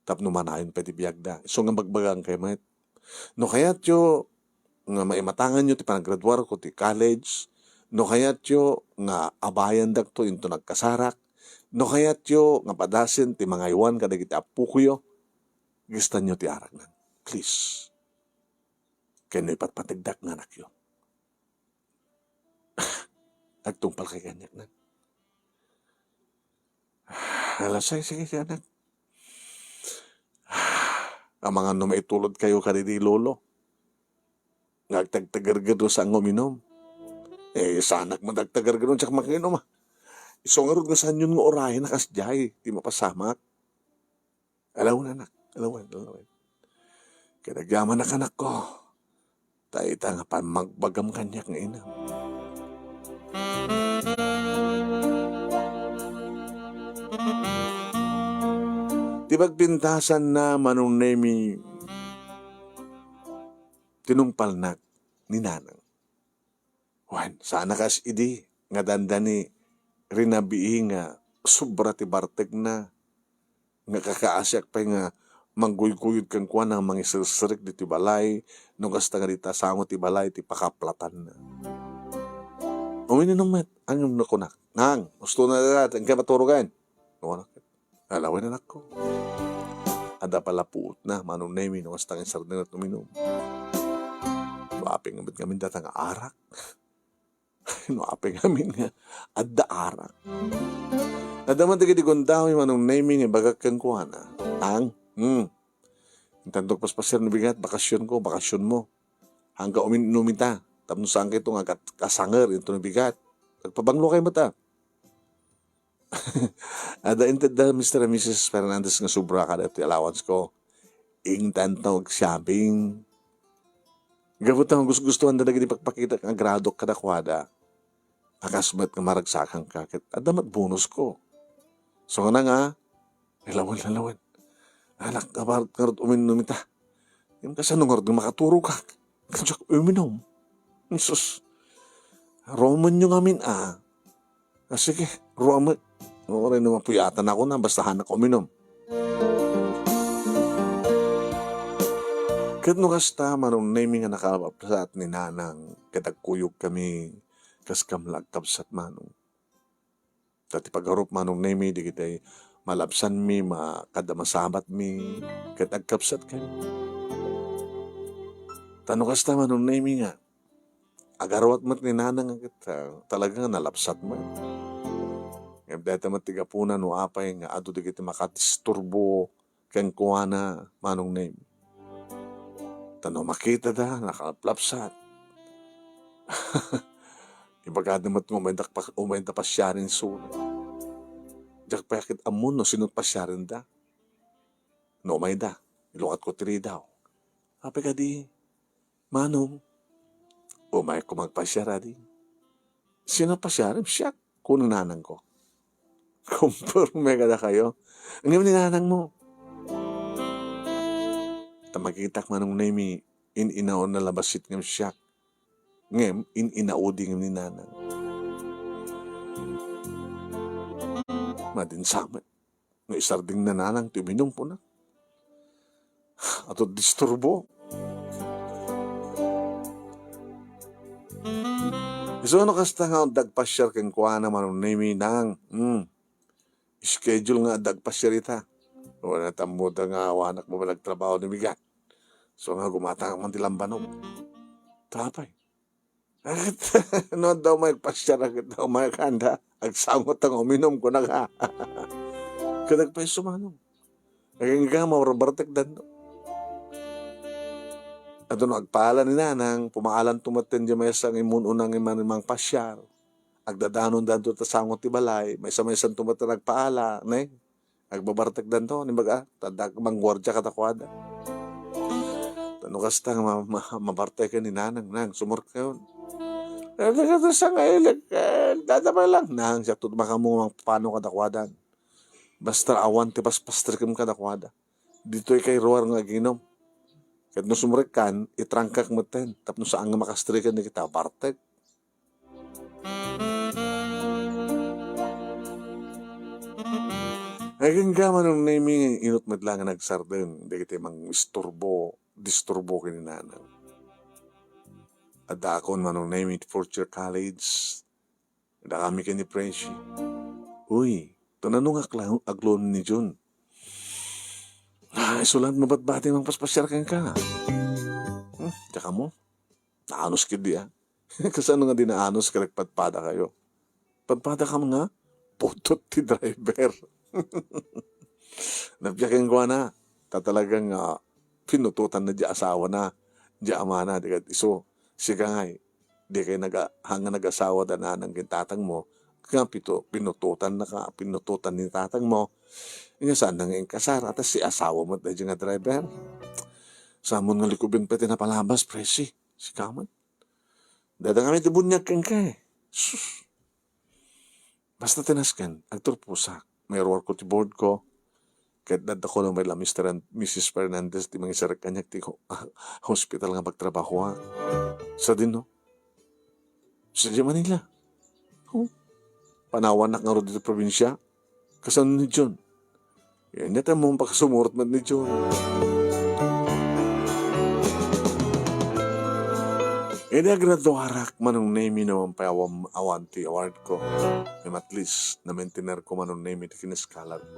Tapno manayon pa ti biyagda. So nga magbagang kay met. No kayat yo, nga maimatangan nyo ti panagraduar ko ti college, no kayat yo nga abayan dakto into nagkasarak, no kayat yo nga padasin ti mga iwan kadagiti apu ko yo, gistan nyo ti arak nan. Please. Kaya no ipatpatigdak nga anak yo. Agtungpal kay kanyak nan. Alasay, sige anak. Ang mga maitulod kayo kanidi lolo. Nagtagtagargado sa uminom. Sanak mo dagtagargado tsak makinom Isongarod nga saan yun nga orahin na kasjay. Di mapasamak. Alawan anak. Alawan. Kinagyaman na kanak ko. Taita nga pa magbagam kanyak nga ina. Di bagpintasan na manong nemi tinumpal na ni nanang. Wan, sana kas idi nga dandani rinabii nga sobra ti bartek na nga kakaasyak pa nga mangguyguyod kang kuan ng mga isirsirik di ti balay nung kasta nga dita sango ti balay ti pakaplatan na. Uminom met, ang nakunak. Nang, gusto na natin, kaya maturugan. Alawin na ko. Ada pala puot na, manong nemi nung kasta nga sardin at uminom. Maaping namin kami datang arak. Maaping namin nga adda arak. Nadaman tagi di gundaw yung manong naming bagak kang kuhana. Ang, Intandok paspasir na bigat, bakasyon ko, bakasyon mo. Hangga umita. Tapos saan kayo nga kasanger, ito na bigat. Nagpabanglo kayo mata. Ada inted da Mr. and Mrs. Fernandez nga sobra ka dati allowance ko. Intandok shopping. Gabot ang gusto-gustuhan na lagi di pagpakita ang grado kadakwada. akasmat nga maragsakan ka, ket adamat bonus ko. So nga, ilawan. Anak, kaparat karot uminom ita. Yung kasanong karot makaturo ka. Kadyak uminom. Sus, Roman nyo ngamin sige, Roman. Oo rin naman puyatan ako na, basta hanak uminom. Kat no kasta, manong naming nga nakapasat ni nanang, katagkuyog kami, kas kamlag kapsat manong. Tati pagharup manong nami, di kita'y malapsan mi, makadamasabat mi, katagkapsat kami. Tano kasta manong nami nga, agarwat mat ni nanang kita, talagang nalapsat man. Ngayon dahil matigapunan no apay nga ado di kita makatisturbo kang kuwana manong name. Tano makita da, nakaplapsat. Ibagada mat umenta pa siya rin sulit. Diyak pa yakit amun no sinut pa siya rin da. No may da, ilukat ko tiri daw. Ape ka di, manong, umay ko magpasya rin. Sino pa siya rin? Siya, kunang nanang ko. Kumpurme ka na kayo. Ang ni nanang mo. Tamagitak manong nami, inaon na labasit ng siya. Ngem, inaudi ng ni nanang. Madinsamat. Nga isarding na nanang, tuminong po na. Ato disturbo. So ano kasta nga dagpasyar kang kuha naman ng nami nang. Schedule nga dagpasyar ita. Wala tamuda nga wanak mo nagtrabaho ni Bigat. So nga gumatang man tilambanog. Tapay. No daw may pasyar agad daw may kanda. Agsangot ang uminom ko na ka. Kadagpay sumanong. Aging nga maurabartek dan. At no agpala ni nanang, pumaalan tumaten di may isang imununang imanimang pasyar. Agdadanon danto ta sangot ti balay, may isang tumaten agpaala, ne? Agbabartek danto, ni baga, tadag manggwardya katakwada. Tano kasta mabartekan ni nanang, nang sumurk kayon. Kaya sa ngailig, dadabay lang. Nang siya tutmaka mo mang paano kadakwadan. Basta awan ti pastrikim kadakwada. Dito'y kay ruwar nga ginom. Kahit no sumurek kan, itrangkak mo ten. Tapno saan nga makastrikan ni kita, bartek. Aging gaman ng naming inut madlang nga nagsardin. Hindi kita mang disturbo kininanang. At akon manong naming Fortune College. Da kami kini Prensy. Uy, tananong aglon ni Jun. Isulan mo ba't bati mang paspasyar ka? Tsaka mo, naanos kid ya. Kasi ano nga dinaanos ka nagpadpada kayo. Padpada ka mga, putot ti driver. Nabiyakin ko na, tatalagang pinututan na di asawa na, di ama na, di iso, siya ngay, di kayo hanga nag-asawa da na ng kintatang mo, kaya pinututan ni tatang mo, nga saan nang kasar, at si asawa mo na nga driver. Samon nga likubin pati na palabas, presi, si kaman. Dada kami tibunyag kang kay. Sus. Basta tinaskan, agturpusak. May work ko ti board ko. Kahit dada ko lang may Mr. and Mrs. Fernandez, di mga isarak kanyak ti hospital nga magtrabaho. Sa din, no? Sa di Manila. Panawan na nga ro dito probinsya. Kasan ni John? Yan neta mo pakasumurot man ni John. Graduarak manong name naman pa awanti award ko. At least na maintainer ko manong name iti kinaskalar ko.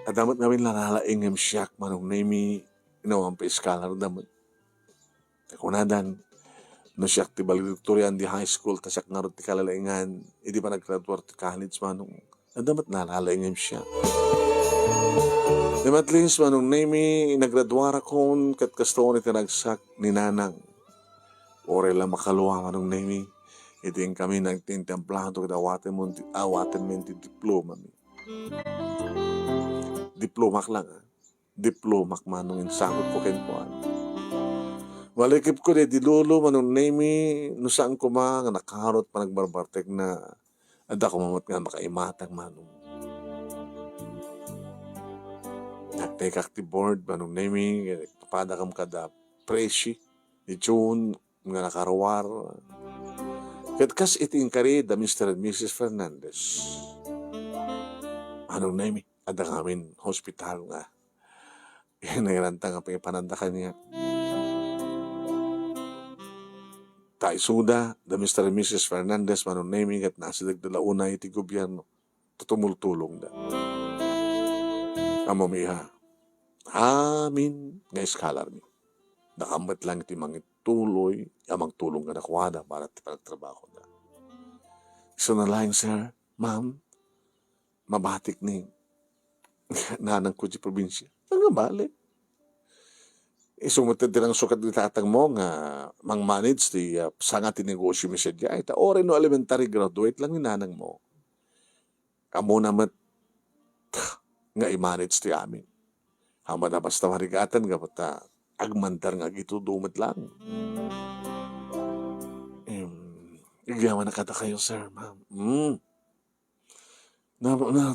At damat namin lalalaing ang siyak manong name inawan pa iskalar damat. Kunadan no siyak ti valedictorian di high school ta siyak nga ro ti kalalaingan hindi pa nag-graduate ti college manong. At damat nalalaing ang siyak. At least manong name inagraduara ko kat kasto ko ni tinagsak ni nanang. Ore lang makaluwa manong name. Iting kami nagtintemplado kita awaten mo ti diploma mi. Diplomak lang Diplomak manong insagot ko kenkuan. Walikip ko di lulo manong nemi no saan ko nga nakaharot pa nagbarbartek na ada ko mamot nga makaimatang manong. Nagtekak ti board manong nemi papadakam kada presi di June nga nakarawar. Ket kas iting kari da Mr. and Mrs. Fernandez. Anong nemi ada ngamin hospital nga. Nairanta nga panandakan niya. Taisuda, da Mr. and Mrs. Fernandez manong naming at nasidag dala una iti gobyerno. Tutumultulong da. Amamiha. Amin nga iskalar mi. Nakambat lang iti mangit tuloy, amang tulong ka nakwada para ti pagtrabaho da. So na lang, sir, ma'am, mabatik ni nanang ko di probinsya. Nga balik. Sumutin din ang sukat ni tatang mo nga mang-manage di sanga ti negosyo mi siya diya. Ita ore no elementary graduate lang ni nanang mo. Amo naman nga i-manage ti amin. Hama na basta marigatan nga bata agmandar nga gito dumit lang. Igyaman na kada kayo, sir, ma'am.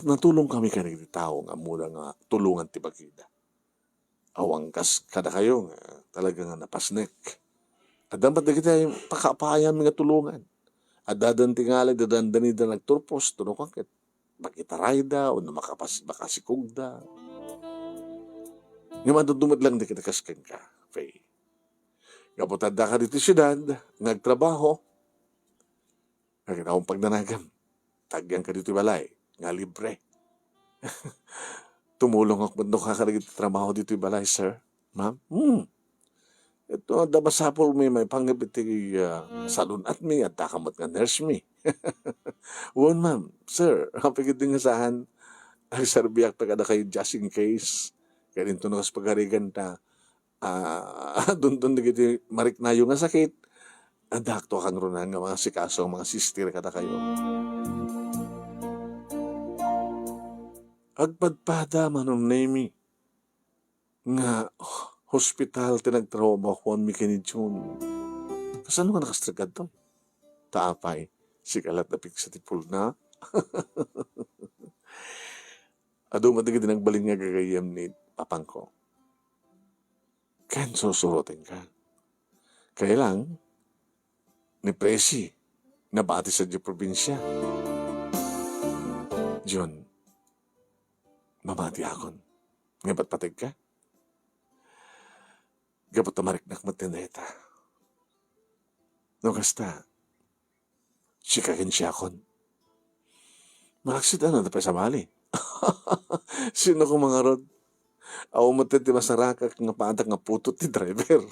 Natulong kami kanil di tao nga muna nga tulungan ti bagida. Awang kas kada kayo nga talaga nga napasnek. At dapat na kita yung pakapayam nga tulungan. At dadan tingali, dadan danida nagturpos, tunok kakit. Makitaray da, o na makasikog da. Nga madudumad lang di kita kaskan ka, Faye. Kaputad da ka dito siyudad, nagtrabaho. Nakita akong pagnanagam. Tagyan ka dito balay, nga libre. Tumulong ako no kakaragit trabaho dito balay, sir. Ma'am? Ito, dabasapol may panggapit salon at mi at takamot nga nurse mi. Wan, ma'am. Sir, kapagit din nga saan, ang sarbiyak pa kada kayo just in case. Kaya rin tunukas pagkarigan ta, dun na giti marik na yung nga sakit. Adakto kang runan nga mga sikaso, mga sister kada kayo. Agpadpada manong nemi nga hospital tinagtrabaho mi kini June. Kasano nga nakastragad to? Taapay, si kalat na pik sa tipul na. Ado matigid nagbaling nga gagayam ni papang ko. Kan susurotin ka. Kaya lang, ni Presi, nabati sa di probinsya. John, mamati akon. Ngayon patig ka? Gapot tamarik na matindeta. No kasta, sikakin siya akon. Malaksita na tapay sa mali. Sino ko mga rod? Aw matindi masarakak nga paatak nga putot ti driver.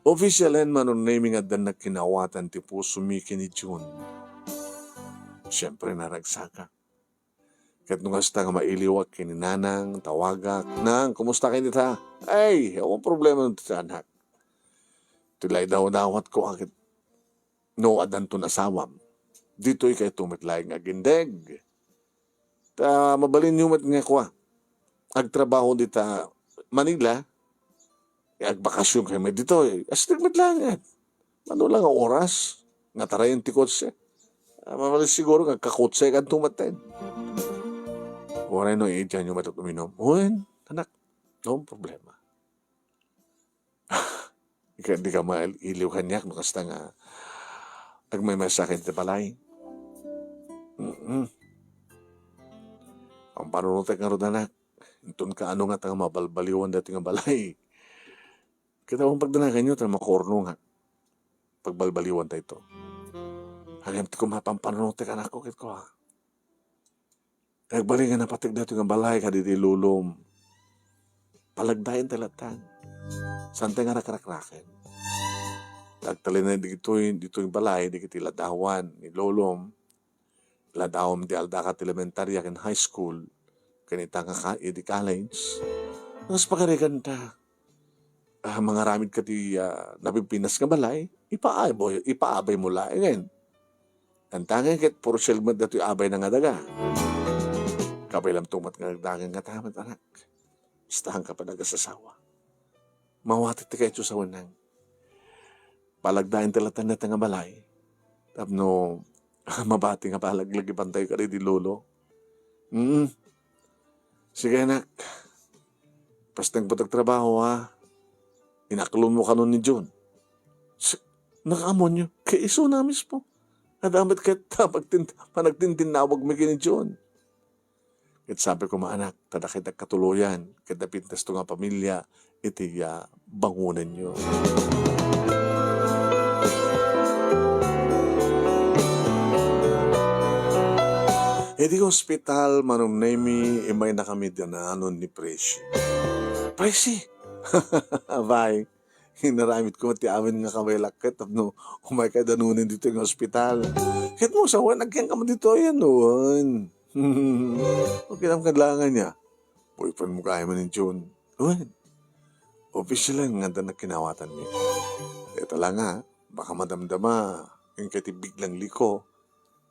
Official and manon naming at dan na kinawatan ti puso miki ni June. Siyempre naragsaka. Kat nung hasta nga mailiwag kininanang, tawagak, nang, kumusta kayo nita? Ay, awang problema nito sa anak. Tilay daw dawat ko akit. No, adan to nasawam. Dito'y kayo tumitlay nga gindeg. Ta, mabalin yung mat nga ko. Agtrabaho dita Manila. Agbakasyon kayo may dito. Astig matlangan. Ano lang ang oras? Nga tarayin ti kotse. Mamalis siguro nga kakotse kan tumaten. Oray no, dyan yung matutuminom. Uwan, anak, no problema. Di ka mailiw kanyak, makasta nga, ag may masakit na balay. Ang panunutek nga ron, anak, itun ka ano nga tanga mabalbaliwan dati nga balay. Kita kong pagdanagan nyo, tanga makorno nga. Pagbalbaliwan tayo ito. Hanggang ko mapampanunutek anak ko, kit ko ha. Nagbalingan na patig dito nga balay ka diti lulom. Palagdayan talatan. Santay nga nakarakraken. Nagtalin na dito yung balay, di kiti ladawan, ni lulom. Ladawam di aldakat elementarya ken high school. Kanita nga di college. Tapos pagkarigan ta. Mga ramid ka ti napipinas nga balay, ipaabay mo lang. Ngayon, ang tangin kit puro silmat dito yung abay na nga daga. Kabay lang tumat nga dagang nga tamat, anak. Istahan ka pa nagasasawa. Mawati ti kayo sa wanang. Palagdain talatan na nga balay. Tapno, mabati nga palaglagi bantay ka rin di lolo. Sige anak. Pastang patagtrabaho ha. Inaklon mo ka nun ni John. Nakaamon nyo. Kaya iso na mismo. Nadamit ka panagtintinawag mo kini John. At sabi ko maanak, tada kita katuluyan, kita pintas to nga pamilya, iti bangunan nyo. Iti hospital, manong nemi, imay na kami dananon ni Presi. Presi! Abay, hinaramit ko ti amin nga kamay lakit, no, umay ka danunin dito yung hospital. Kahit mo sa nagkang ka mo dito, yan noon. Okay lang kadlangan niya. Boyfriend mo kaya man ni John. Uwan. Official lang nga na kinawatan niya. Ito lang ha, baka madamdama, yung katibig lang liko,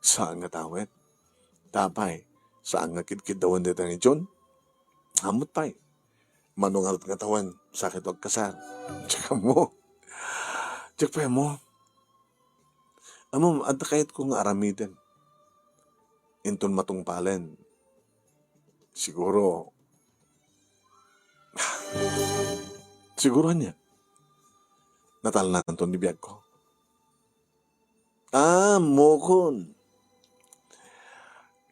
saan nga tawet? Tapay, saan nga kidkid dawan dito ni John? Hamot pa'y. Manungalat nga tawan, sakit wag kasar. Tsaka mo. Tsaka mo. Amom, adda kahit kong aramidan. Inton matungpalen. Siguro niya. Natal na anton ni biyag ko. Mokon.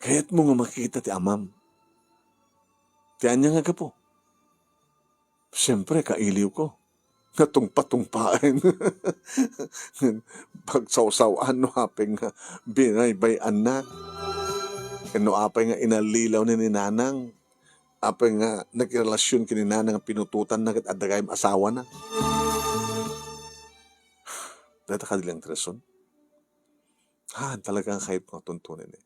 Kaya't mo nga makita ti amam. Tiyan niya nga ka po. Siyempre, kailiw ko. Natungpa-tungpain. Pagsawsawan, no hapeng binaybayan na. No apay nga inalilaw ni ninanang. Apay nga nagrelasyon kininanang nga pinututan na at adagay asawa na. Data ka dilang treson. Talagang kahit mga tuntunin eh.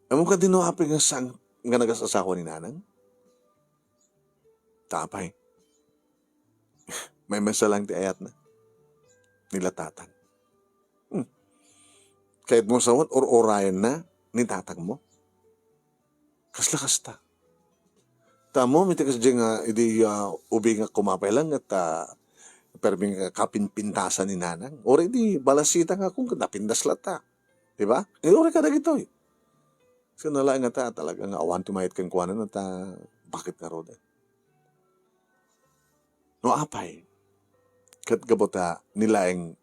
Among ka din no apay nga sang nga nagasasawa ni nanang? Tapay. May masalang ti ayat na. Nilatatan. Kahit mo sawat or orayan na, nitatag mo. Kasla-kasta. Tamo, mitikas dyan nga, ubi nga kumapay lang at perming kapinpintasan ni nanang. Or hindi, balasita nga kung napindas lata. Diba? Ori ka na gito eh. So nalang nga talagang awan tumayit kang kuwanan at bakit nga roda. No apay, kat gabota nilaeng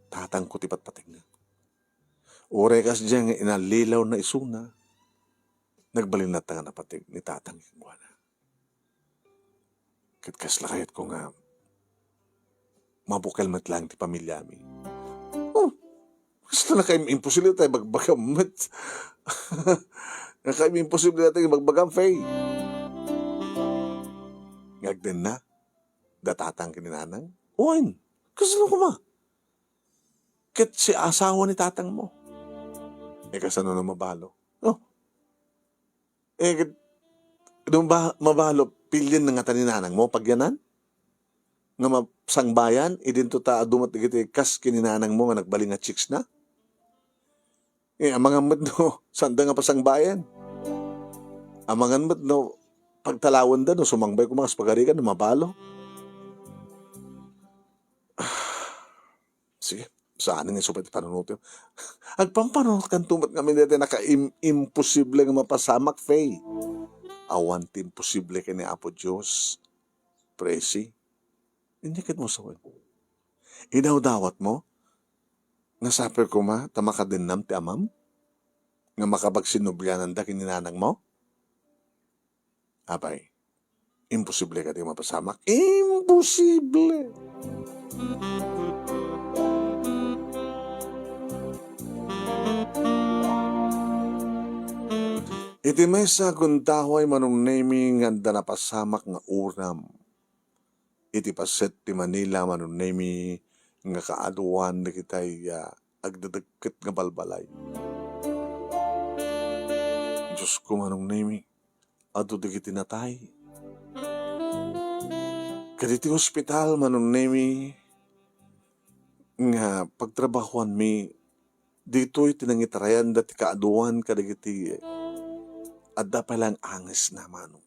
tatang ko tipat pating na. Ore kas dyan nga inalilaw na isuna, nagbalin na tanga na patig ni tatang kuwana. Kat kasla kayat ko nga mabukal matlang ti pamilya mi. Basta na kayo imposible tayo magbagam mat. Na kayo imposible tayo magbagam fay. Ngagden na. Datatang kininanang? Uwan, kasano ko ma? Kit si asawa ni tatang mo. Kasano na mabalo? Doon ba mabalo, pilyan na nga taninanang mo, pagyanan? Nga mapsangbayan, idinto ta adumat digiti kas kininanang mo nga nagbaling nga chicks na? Amangan mo't no, sanda nga pasangbayan. Amangan mo't no, pagtalawan da no, sumangbay ko mga spagarikan, no, mabalo. Sige, saan nga supay panunod yun? Agpampanunod kan tumat kami dito naka-imposible nga mapasamak, Faye. Awan ti imposible kini Apo Diyos. Presi, indikit mo sa Idaw-dawat mo, nasaper ko ma, tamakadinam ti amam? Nga makapagsinubyanan da kininanang mo? Abay, imposible ka di mapasamak? Imposible! Iti may sa kuntahoy manong naming nga napasamak nga uram. Iti paset ti Manila manong naming nga kaaduan na kitay agdadagkat nga balbalay. Diyos ko manong naming adu digiti natay. Kaditi hospital manong naming nga pagtrabahuan mi dito'y tinangitarayan dati kaaduan kadagiti adda palang anges na mano.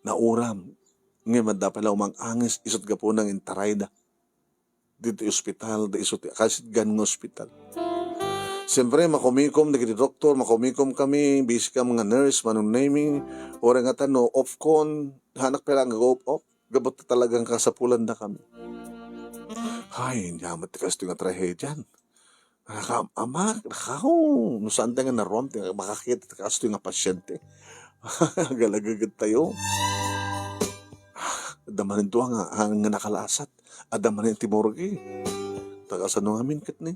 Nauram, Ngayon, madapala umang angis, isot ka po ng intaray da. Dito ospital, da isot, kasi ganong ospital. Siyempre, makumikom, naging doktor, makumikom kami, busy ka mga nurse, manong naming, orang nga tano, off-con, hanak pala ang go-off, gabot na talagang kasapulan na kami. Ay, hindi amat tikas ito nga trahedyan. Ama, nakaw, no saan tayo nga narom, makakita tikas ito nga pasyente. Galagagad tayo. Adamanin ito nga nakalasat. Adamanin timorgi. Tagasan nung amin kat ni.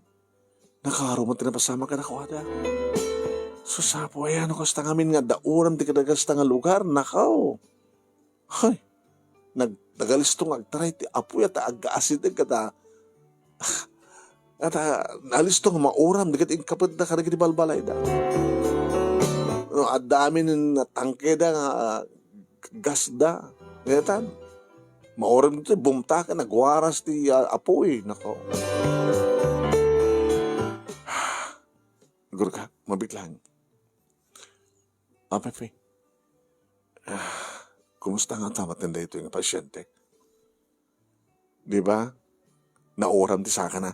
Nakaro mo tinapasama ka na kuwada. Susapo ay ano kasta ngamin nga dauram di kadagas nga lugar. Nakaw. Ay. Nagdagalis itong agtaray ti apoy at aga-asid kata. At nalis itong mauram di kat kapit na karagin balbalay da. No, at dami ng tangke da nga gas da. Ngayon, mauram dito, bumta ka, nagwaras ti apoy. Nako. Guru ka, mabiglang. Pepe. Kumusta nga tamat nila ito yung pasyente? Di ba? Nauram ti saka na.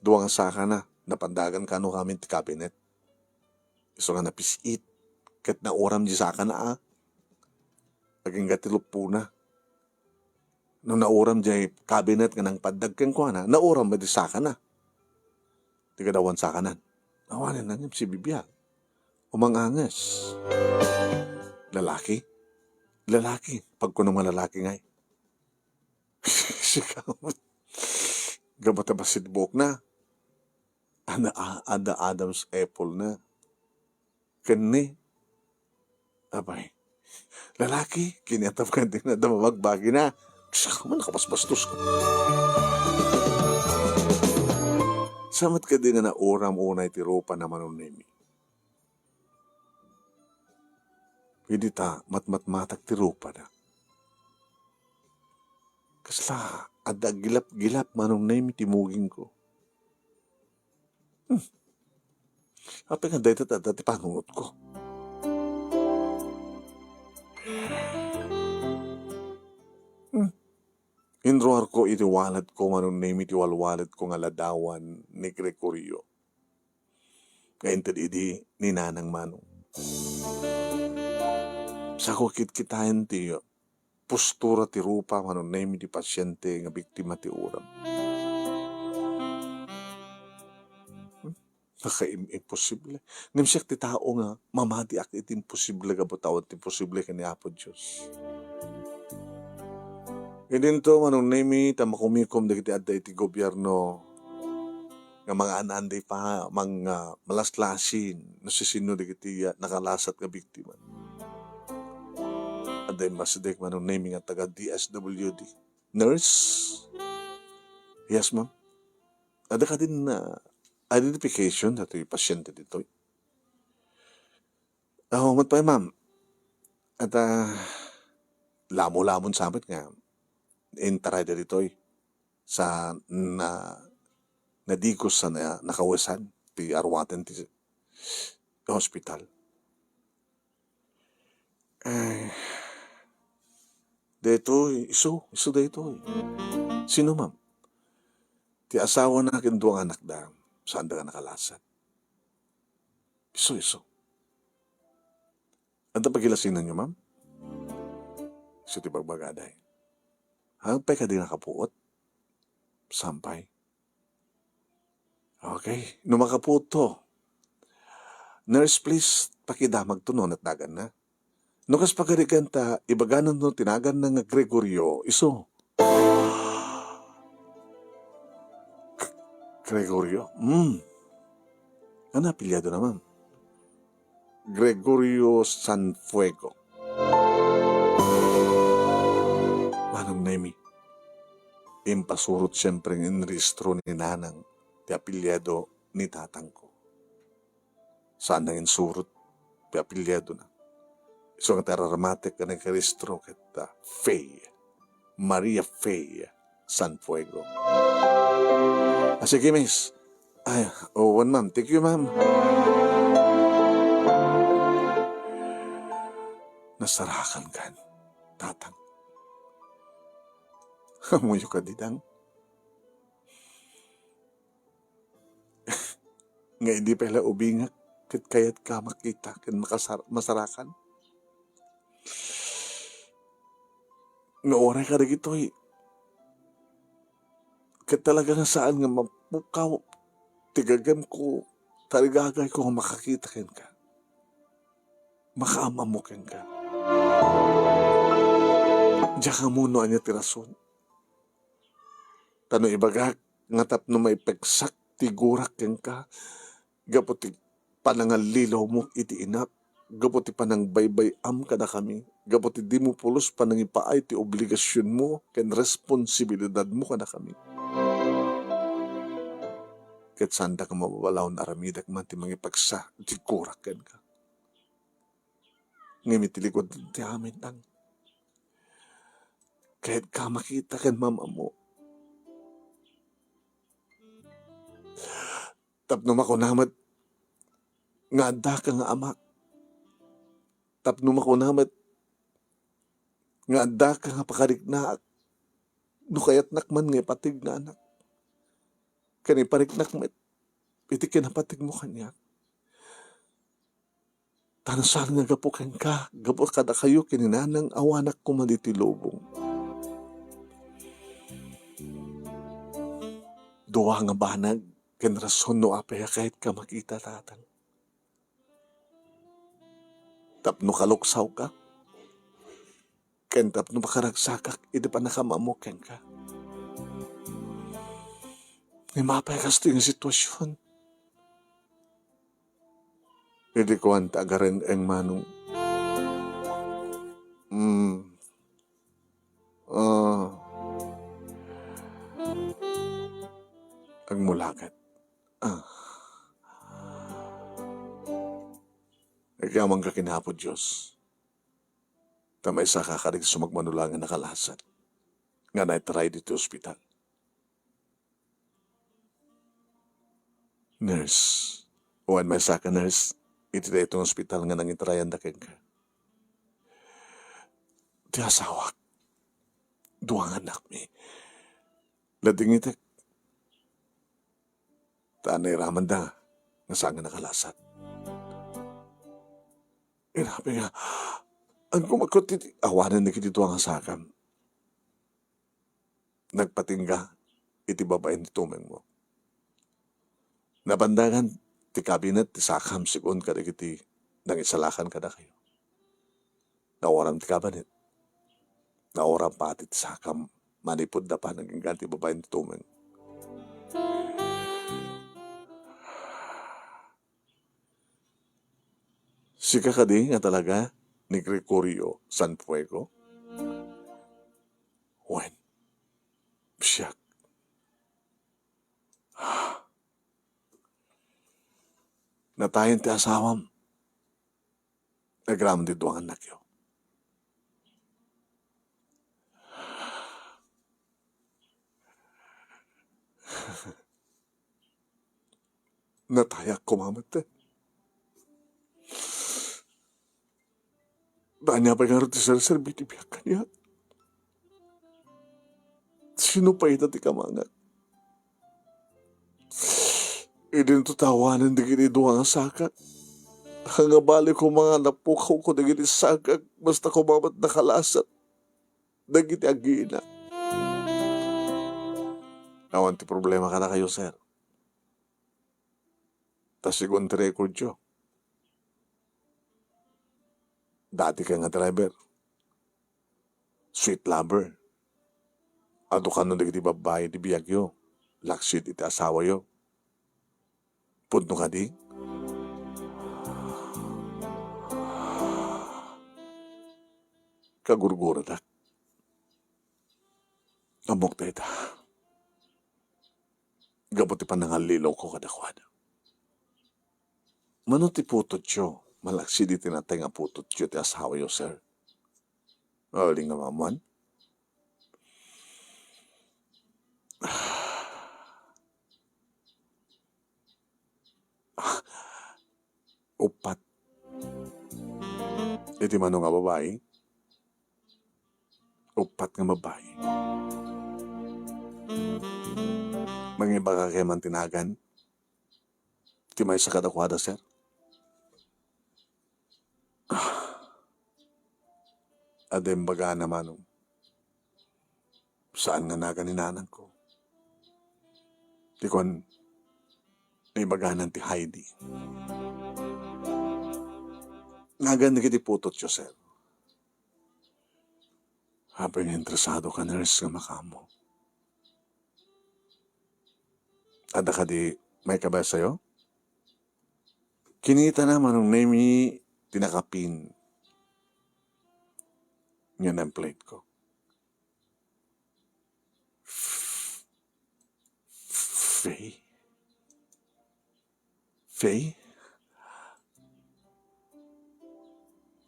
Duwang saka na. Napandagan ka no kami ti cabinet. Iso nga napisit. Kat nauram di saka na Aging gatilop po na. Nung nauram di cabinet nga nang padagkan ko na, nauram ba di saka na? Di ka dawan saka na. Nawanin na niya si Bibiyag. Umangangas. Lalaki? Lalaki. Pag ko naman lalaki ngay. Sikamot. Gabat na ba sidbok na? Ada Adam's apple na. Kani. Abay. Lalaki. Kinatap ka din na damagbagi na. Sikamot. Nakapasbastos ko. Samat ka din na oram unay ti ropa na manunemi. Pwede ta matmatmatak ti ropa na. Kasla, ada gilap-gilap manunemi ti muging ko. Ape nga dahil ti panungot ko. Indroar ko iti walad ko manunemi ti walwalad ko nga ladawan ni Gregorio. Ngayon tadi ni Nanang Manong. Sa ko kitkitahin ti postura ti rupa manunemi ti pasyente nga biktima ti uram. Naka-imposible. Nimsiyak ti tao nga mamati ak iti imposible ka butawat ti imposible ka ni Apo Diyos. Idin to manunemi ta makumikom dagiti adda iti gobyerno nga mga ananday pa mga malaslasin no sisino dagiti nakalasat nga biktima. Adda masidek manunemi nga taga DSWD. Nurse? Yes, ma'am. Ada ka din na identification dito yung pasyente dito. Mat pa ma'am. At lamo-lamon sabit nga intaray dito sa nadigos sa nakawasan ti arwaten ti hospital. Dito, iso dito. Sino ma'am? Ti asawa na akin duwang anak da. Saan da ka nakalasat? Iso. Ano pagilasinan nyo, ma'am? Iso ti pagbagaday. Hangpay ka din nakapuot. Sampay. Okay. Nung makapuot to, nurse, please, pakidamag to noon at dagan na. Nukas pagarikan ta, ibaganan no tinagan ng Gregorio, iso. Gregorio? Ano apilyado naman? Gregorio Sanfuego. Manong Nemi, impasurot siyempre ng inrehistro ni Nanang ti apilyado ni tatang ko. Saan nang insurot ti apilyado na? So nga tararamatik ka nagkarehistro kita Faye, Maria Faye Sanfuego. Sige, miss. One ma'am. Thank you, ma'am. Nasarakan ka, tatang. Hamuyo ka didang. Nga hindi pala ubingak kat kayat ka makita kat masarakan. Nga oray ka rin kat talaga nga saan nga mapukaw tigagam ko tarigagay ko nga makakita ken ka. Makaamamukin ka. Diyan ka muna anya tirason. Tano ibagak nga tapno may pegsak tigurak ken ka. Gaputi panangal lilaw mo iti inap. Gaputi panang baybay am kada kami. Gaputi di mo pulos panang ipaay ti obligasyon mo ken responsibilidad mo kada kami. Ket sanda ka mababalaw na aramidak man ti mangipagsa tigurak ken ka. Ngimitilikod ti amin lang. Kahit ka makita ken mama mo. Tapno makunamat nga adda ka nga ama. Tapno makunamat nga adda ka nga pakariknaak. No kayat nakman nga patig na anak. Kani pariknak met iti kinapatig mo kanya. Tanasan nga gapuken ka. Gapu kada kayo kininanang awanak kumaditi lobong. Duwa nga banag, ken rason no apaya kahit ka makita tatang. Tapno kaluksaw ka, ken tapno makaragsakak, iti pa nakamamuken ka. May mapaya kasto yung sitwasyon. Hindi ko ang tagarin ang manong. Ang mulagat. Nagkamang ka kinapo Diyos. Tamay sa kakarig sumagmanulangan na kalasan. Nga na-try dito ospital. Nurse. Uwan may saka nurse. Iti na itong ospital nga nangitrayan da ken ka. Ti asawak. Duwang anak mi. Lading itek. Tanay raman da. Nga saan nga nakalasat. Inabi nga. Ang kumakot iti. Awanan na kitito ang asakam. Nagpatingga. Iti babae ni tumeng mo. Nabandangan. Ti kabinet. Ti sakam sigon kada kiti. Nang isalakan kada kayo. Nawaram ti kabinet. Nawaram pati ti sakam. Manipod na pa. Naging ganti babae ni tumeng. Si kakadi nga talaga ni Gregorio Sanfuego. When? Siyak. Natayin ti asawam. Nagraman di duwangan na kyo. Natayak kumamat eh. Tanya pa nga rin ti sir bitibiyak kanya. Sino pa ita ti kamangat? Idin to tawanan di gini duwang sakak. Hangabali ko mga napukaw ko di gini sakak. Basta kumamat nakalasat. Nagiti agina. Awan ti problema ka na kayo, sir. Tas sigon ti record yo. Dati ka nga driver. Sweet lover. Ado ka nun nagiti babae di biyag yo. Laksit iti asawa yo. Punto ka di. Kagurgura dak. Amok ta ita. Gabot ti panangalilaw ko kadakwada. Mano ti putot yo. Malaksi di tinatay nga putot yo ti asawa yo, sir. Aling nga maman. Upat. Iti mano nga babae. Upat nga babae. Mga iba ka kay mantinagan. Ti may sa kadakwada, sir. Adem baga naman saan nga naga ni nanang ko. Di kon may baganan ti Heidi. Nagan na kiti putot siya, sir. Habang interesado ka nurse nga makamo. Ada ka di may kabay sa'yo? Kinita naman nung name tinakapin nga ng plate ko. Faye? Faye?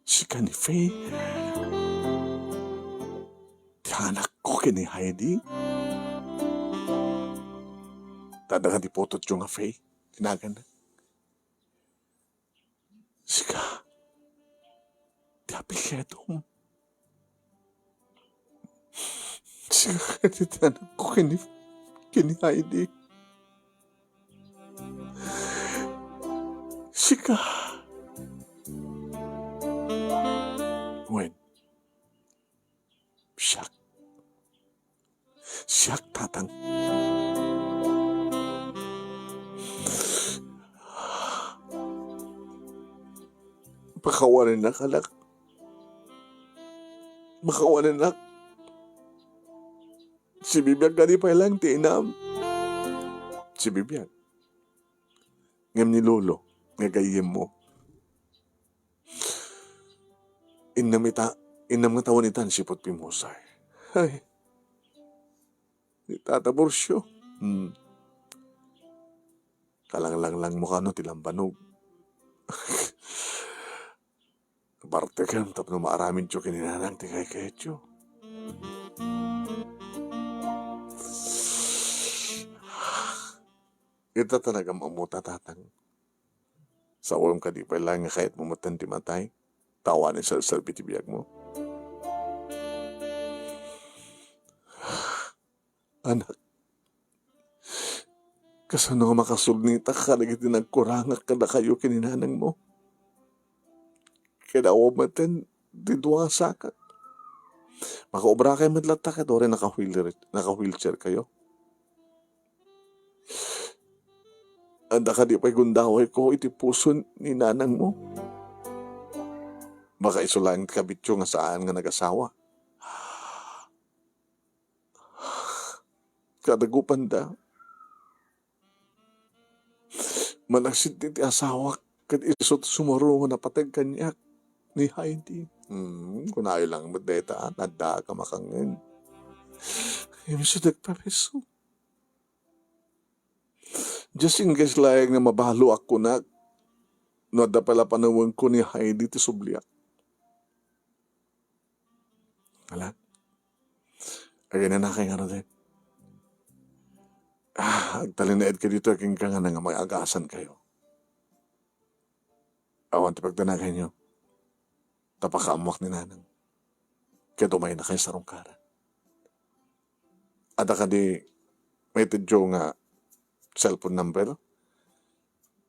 Si ka ni Faye? Di anak ko kini Heidi? Tadakan di potot yung nga Faye. Tinagan na. Si ka. Di apelyedo. Si ka di anak ko kini Heidi. Sika. When? Siyak. Siyak, tatang. Makawalan na kalak. Makawalan na. Si Bibiyag gani pa lang tinam. Si Bibiyag. Ngam ni Lolo. Nga gayem mo. Inam nga tawon itan sipot pimusay. Ay. Itatabor siyo. Kalang-lang mo ka no tilambanog. Parte ka tapno maaramin siyo kininanang tingay kayo. Ito talaga mamuta tatang. Sa ulam ka di pa lang nga kahit mamatan di matay, tawanin sa bitibiyag mo. Anak, kasano nga makasulnita ka lagi nagkurangak ka na kayo kininanang mo. Kaya matan di duwasa ka. Makaobra kayo madlata ka, dore naka-wheelchair kayo. Anda ka di pa'y gundaway ko, iti puso ni nanang mo. Baka isulang kabityo nga saan nga nag-asawa. Kadagupan da. Manaksit ti asawa kat isot sumuro nga napatag kanyak ni Heidi. Kung ayaw lang magdeta, nada ka makangin. Imiso nagpareso. Just in case lang nga mabalo ako na no da pala panawin ko ni Heidi ti subliak. Alam? Agay na nakay nga rin. Agtalinaid ka dito aking ka nga nga mag-agasan kayo. Awan ti pagdanagay nyo. Tapakaamuak ni nanang. Kaya tumay na kayo sa rungkara. Ada ka di may tidyo nga cellphone number.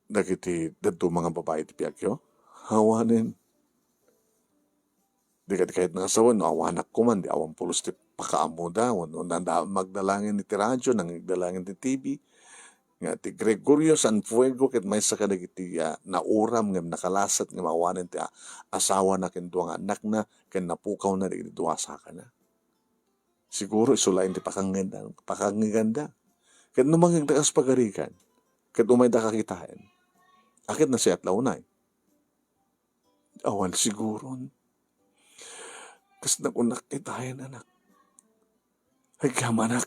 Dagiti dito mga babae ti piyakyo. Hawanin. Di kahit nasawan, no, awanak ko man, di awang pulos ti pakaamu daw. No, magdalangin ni ti radyo, nangigdalangin ti TV. Nga ti Gregorio Sanfuego, ket may sa kadagiti nauram, nga nakalasat, nga mawanin ti asawa na kendo nga anak na, ken napukaw na, di duwasa ka na. Siguro isulain ti pakangaganda. Ket numang nagdakas pagarikan, ket umay da kakitain. Akit na siya at launay. Awan siguro. Kas nakunak kitayan anak. Ay kamanak.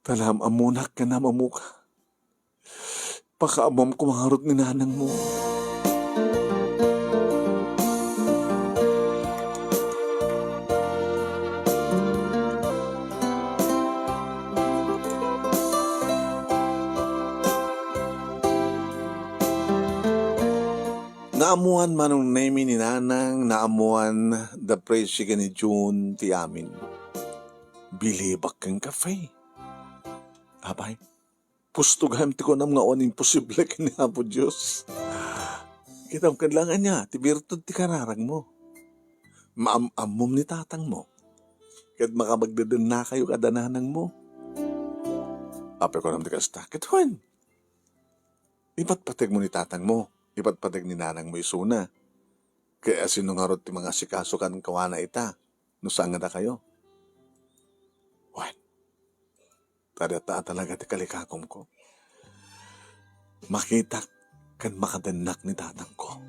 Talam amunak ka na mamuka. Pakaamam kumangarot ni nanang mo. Naamuan manong name ni nanang, naamuan the praise siya ni June ti amin. bilibak kang kafe. Abay, pustugam ti ko nam nga on imposible kini Apo Diyos. Kita ang kadlangan niya, ti birtud ti kararag mo. Maam-amom ni tatang mo. Kat makabagdadan na kayo kadananang mo. Apay ko nam ti kasta, kituan. Ipatpatag mo ni tatang mo, ipatpatag ni nanang mo isuna. Kaya sinungarot ti mga sikaso kan kawana ita, no saan nga da kayo. Wan, tadata talaga ti kalikakom ko. Makita kan makadanak ni tatang ko.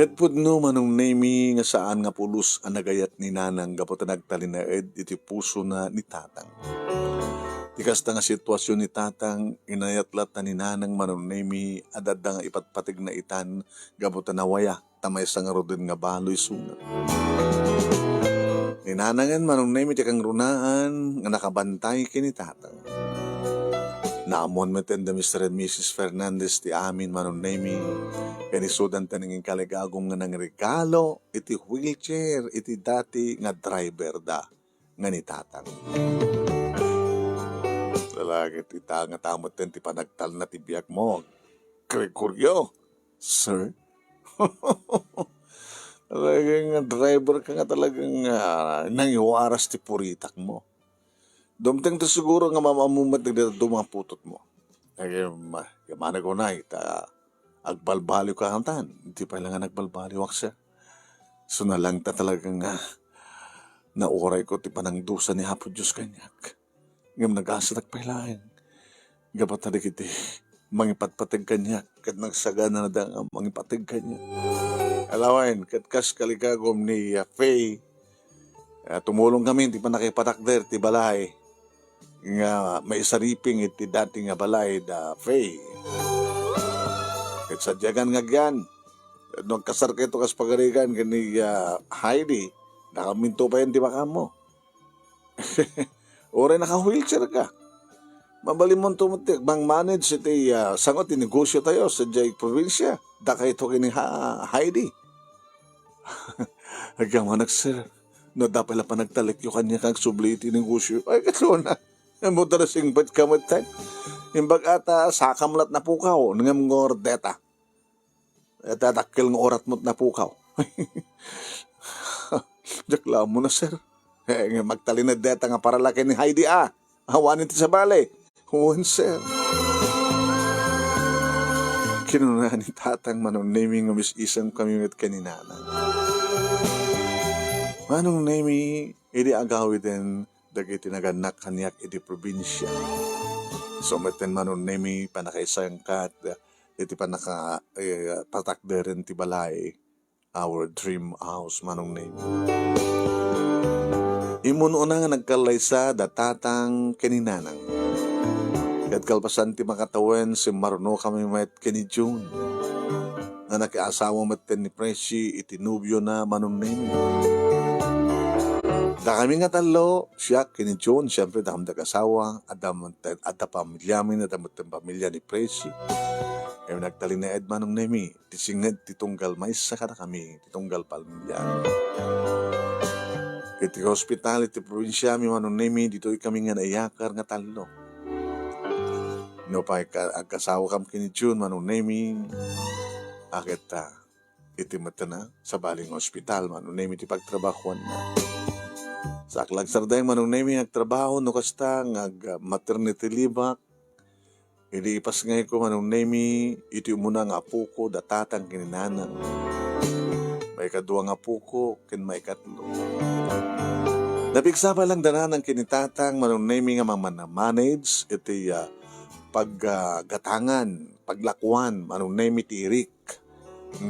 Ket pudno manong nemi nga saan nga pulos ang nagayat ni nanang gapot nagtalinaed iti puso na ni tatang. Tikas nga sitwasyon ni tatang inayatlat na ni nanang manong nemi adada nga ipatpatig na itan gapot na nawaya tamay sa nga rodin nga baloy sunat. Ni nanangan manong nemi ti kang runaan nga nakabantay kini tatang. Naamon meten da Mr. and Mrs. Fernandez ti amin manong nemi kanisudan taningin kaligagong nga nang regalo iti wheelchair iti dati nga driver da nga ni tatang. Lalaki ti nga tamot ten ti panagtal na ti biyak mo. Gregorio, sir? Talagang driver ka nga talagang nangiwaras ti puritak mo. Dumteng to siguro nga mamamumat na dito mga putot mo. Ay, kamana ko na, agbalbaliw ka hantan. Hindi pa lang nga nagbalbaliw siya. So na lang ta talagang nauray ko ti panangdusa ni Apo Diyos kanyak. Ngam nag-asa nagpailain. Gapat na kiti, mangipatpatag kanyak. Kat nagsagana na da nga mangipatag kanyak. Alawain, katkas kaligagom ni Faye. Tumulong kami, di pa nakipatakder, ti balay. Nga may sariping iti dati nga balay da Faye. Kat sadyagan nga gyan. Nung kasar kayo kas pagarigan kani Heidi, nakaminto pa yan di ba mo? Ore naka-wheelchair ka. Mabalimon tumutik, bang manage iti sangot ti negosyo tayo sa Jay probinsya. Da kayo ito kini Heidi. Hanggang manak sir. No, dapat lang pa nagtalik yung kanya kang subli iti negosyo. Ay, katlo na. Ang mo na singbat ka matay. Imbag ata sakamlat na pukaw. Ngam ngor deta. Tatakil ng orat mo't na pukaw. Jakla mo na sir. Magtali na deta nga para laki ni Heidi Hawanin ti sa bale. Huwan sir. Kinuna ni tatang manong naming nga mis-isang kami mit kaninana. Manong nami, idi agawi din dagiti naganak kanyak iti probinsya. So meten manong nami panakaisang kat iti panaka patakderen ti balay our dream house manong nami. Imuno na nga nagkalaysa datatang kaninanang. Kat kalpasan ti makatawen si Maruno kami met kini June. Na nakiasawa meten ni Presi iti nubyo na manong nami. Da kami nga talo, siya, kini John, siyempre da kami nag-asawa, at pamilyamin, at pamilya ni Presi. Kaya nagtali na Edman ng Nemi, tisingad, titunggal, may isa ka na kami, titunggal pamilya. Iti hospitality probinsya, mi manong Nemi, dito kami nga naiyakar nga talo. No pa, agkasawa kami kini John, manong Nemi, akit iti mata na, sa baling hospital, manong Nemi, iti pagtrabahuan na. Saklag sarday manong nemi nagtrabaho no kasta maternity leave. Idi ipas ngay ko manong nemi iti umuna nga apo ko datatang kininanang. May kadua nga apo ko kin may katlo. Napigsapa lang dananang kinitatang manong nemi nga manage iti paggatangan, paglakuan manong nemi ti Irik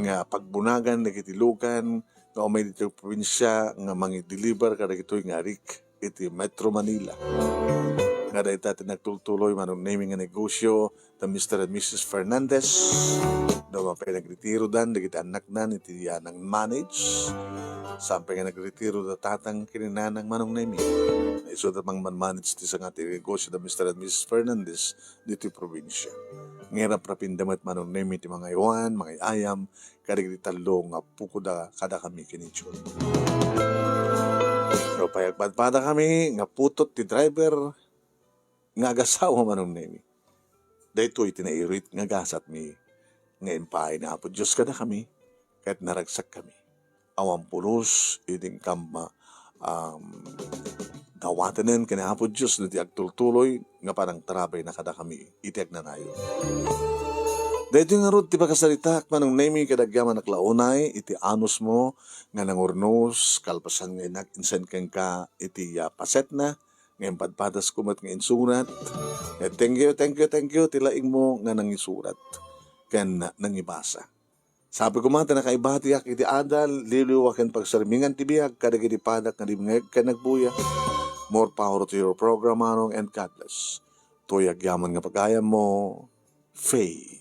nga pagbunagan nagitilugan nga umay dito probinsya nga mangi-deliver kada ito nga Arik iti Metro Manila. Nga dahil tayo nagtutuloy manong naming nga negosyo the Mr. and Mrs. Fernandez. Daw pa nagretiro dan, dagiti anak dan, iti yanang manage. Sampai nga nagretiro da tatang kininanang manong naming. Iso da mang manmanage ti sa nga ti negosyo the Mr. and Mrs. Fernandez dito yung probinsya. Ngera prapindamat manong naming ti mga iwan, mga ayam, kadigiti talo nga puko da kada kami kinichon. So payagpadpada kami, nga putot ti driver, nga agasawa manong nemi. Dahito itinairit nga gasat mi, nga impay na po Diyos kada kami, kahit naragsak kami. Awang pulos, iting kama, dawatanin kinahapo Diyos na ti agtultuloy, nga parang tarabay na kada kami, itiag na nayo. Dahito nga ron, ti pagkasalitak manong nemi kadagyaman naklaunay, iti anus mo, nga nangurnos, kalpasan nga nag-insen kang ka, iti paset na, ngayon padpadas kumat nga insurat. Thank you, tilaing mo nga nangisurat. Kaya nangibasa. Sabi ko mata nakaibatiak iti adal, liliwakan pagsarmingan tibiyag, kadagiti padak nga dimngeg ka nagbuya. More power to your program, Manong, and God bless. Tuyag yaman nga pagayam mo, Faye.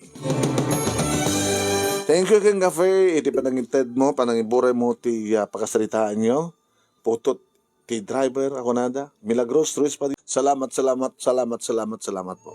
Thank you kang Faye, iti pananginted mo, panangiburay mo ti pagkasalitaan nyo. Putot ti driver ako nada. Milagros Ruiz pa. Salamat po.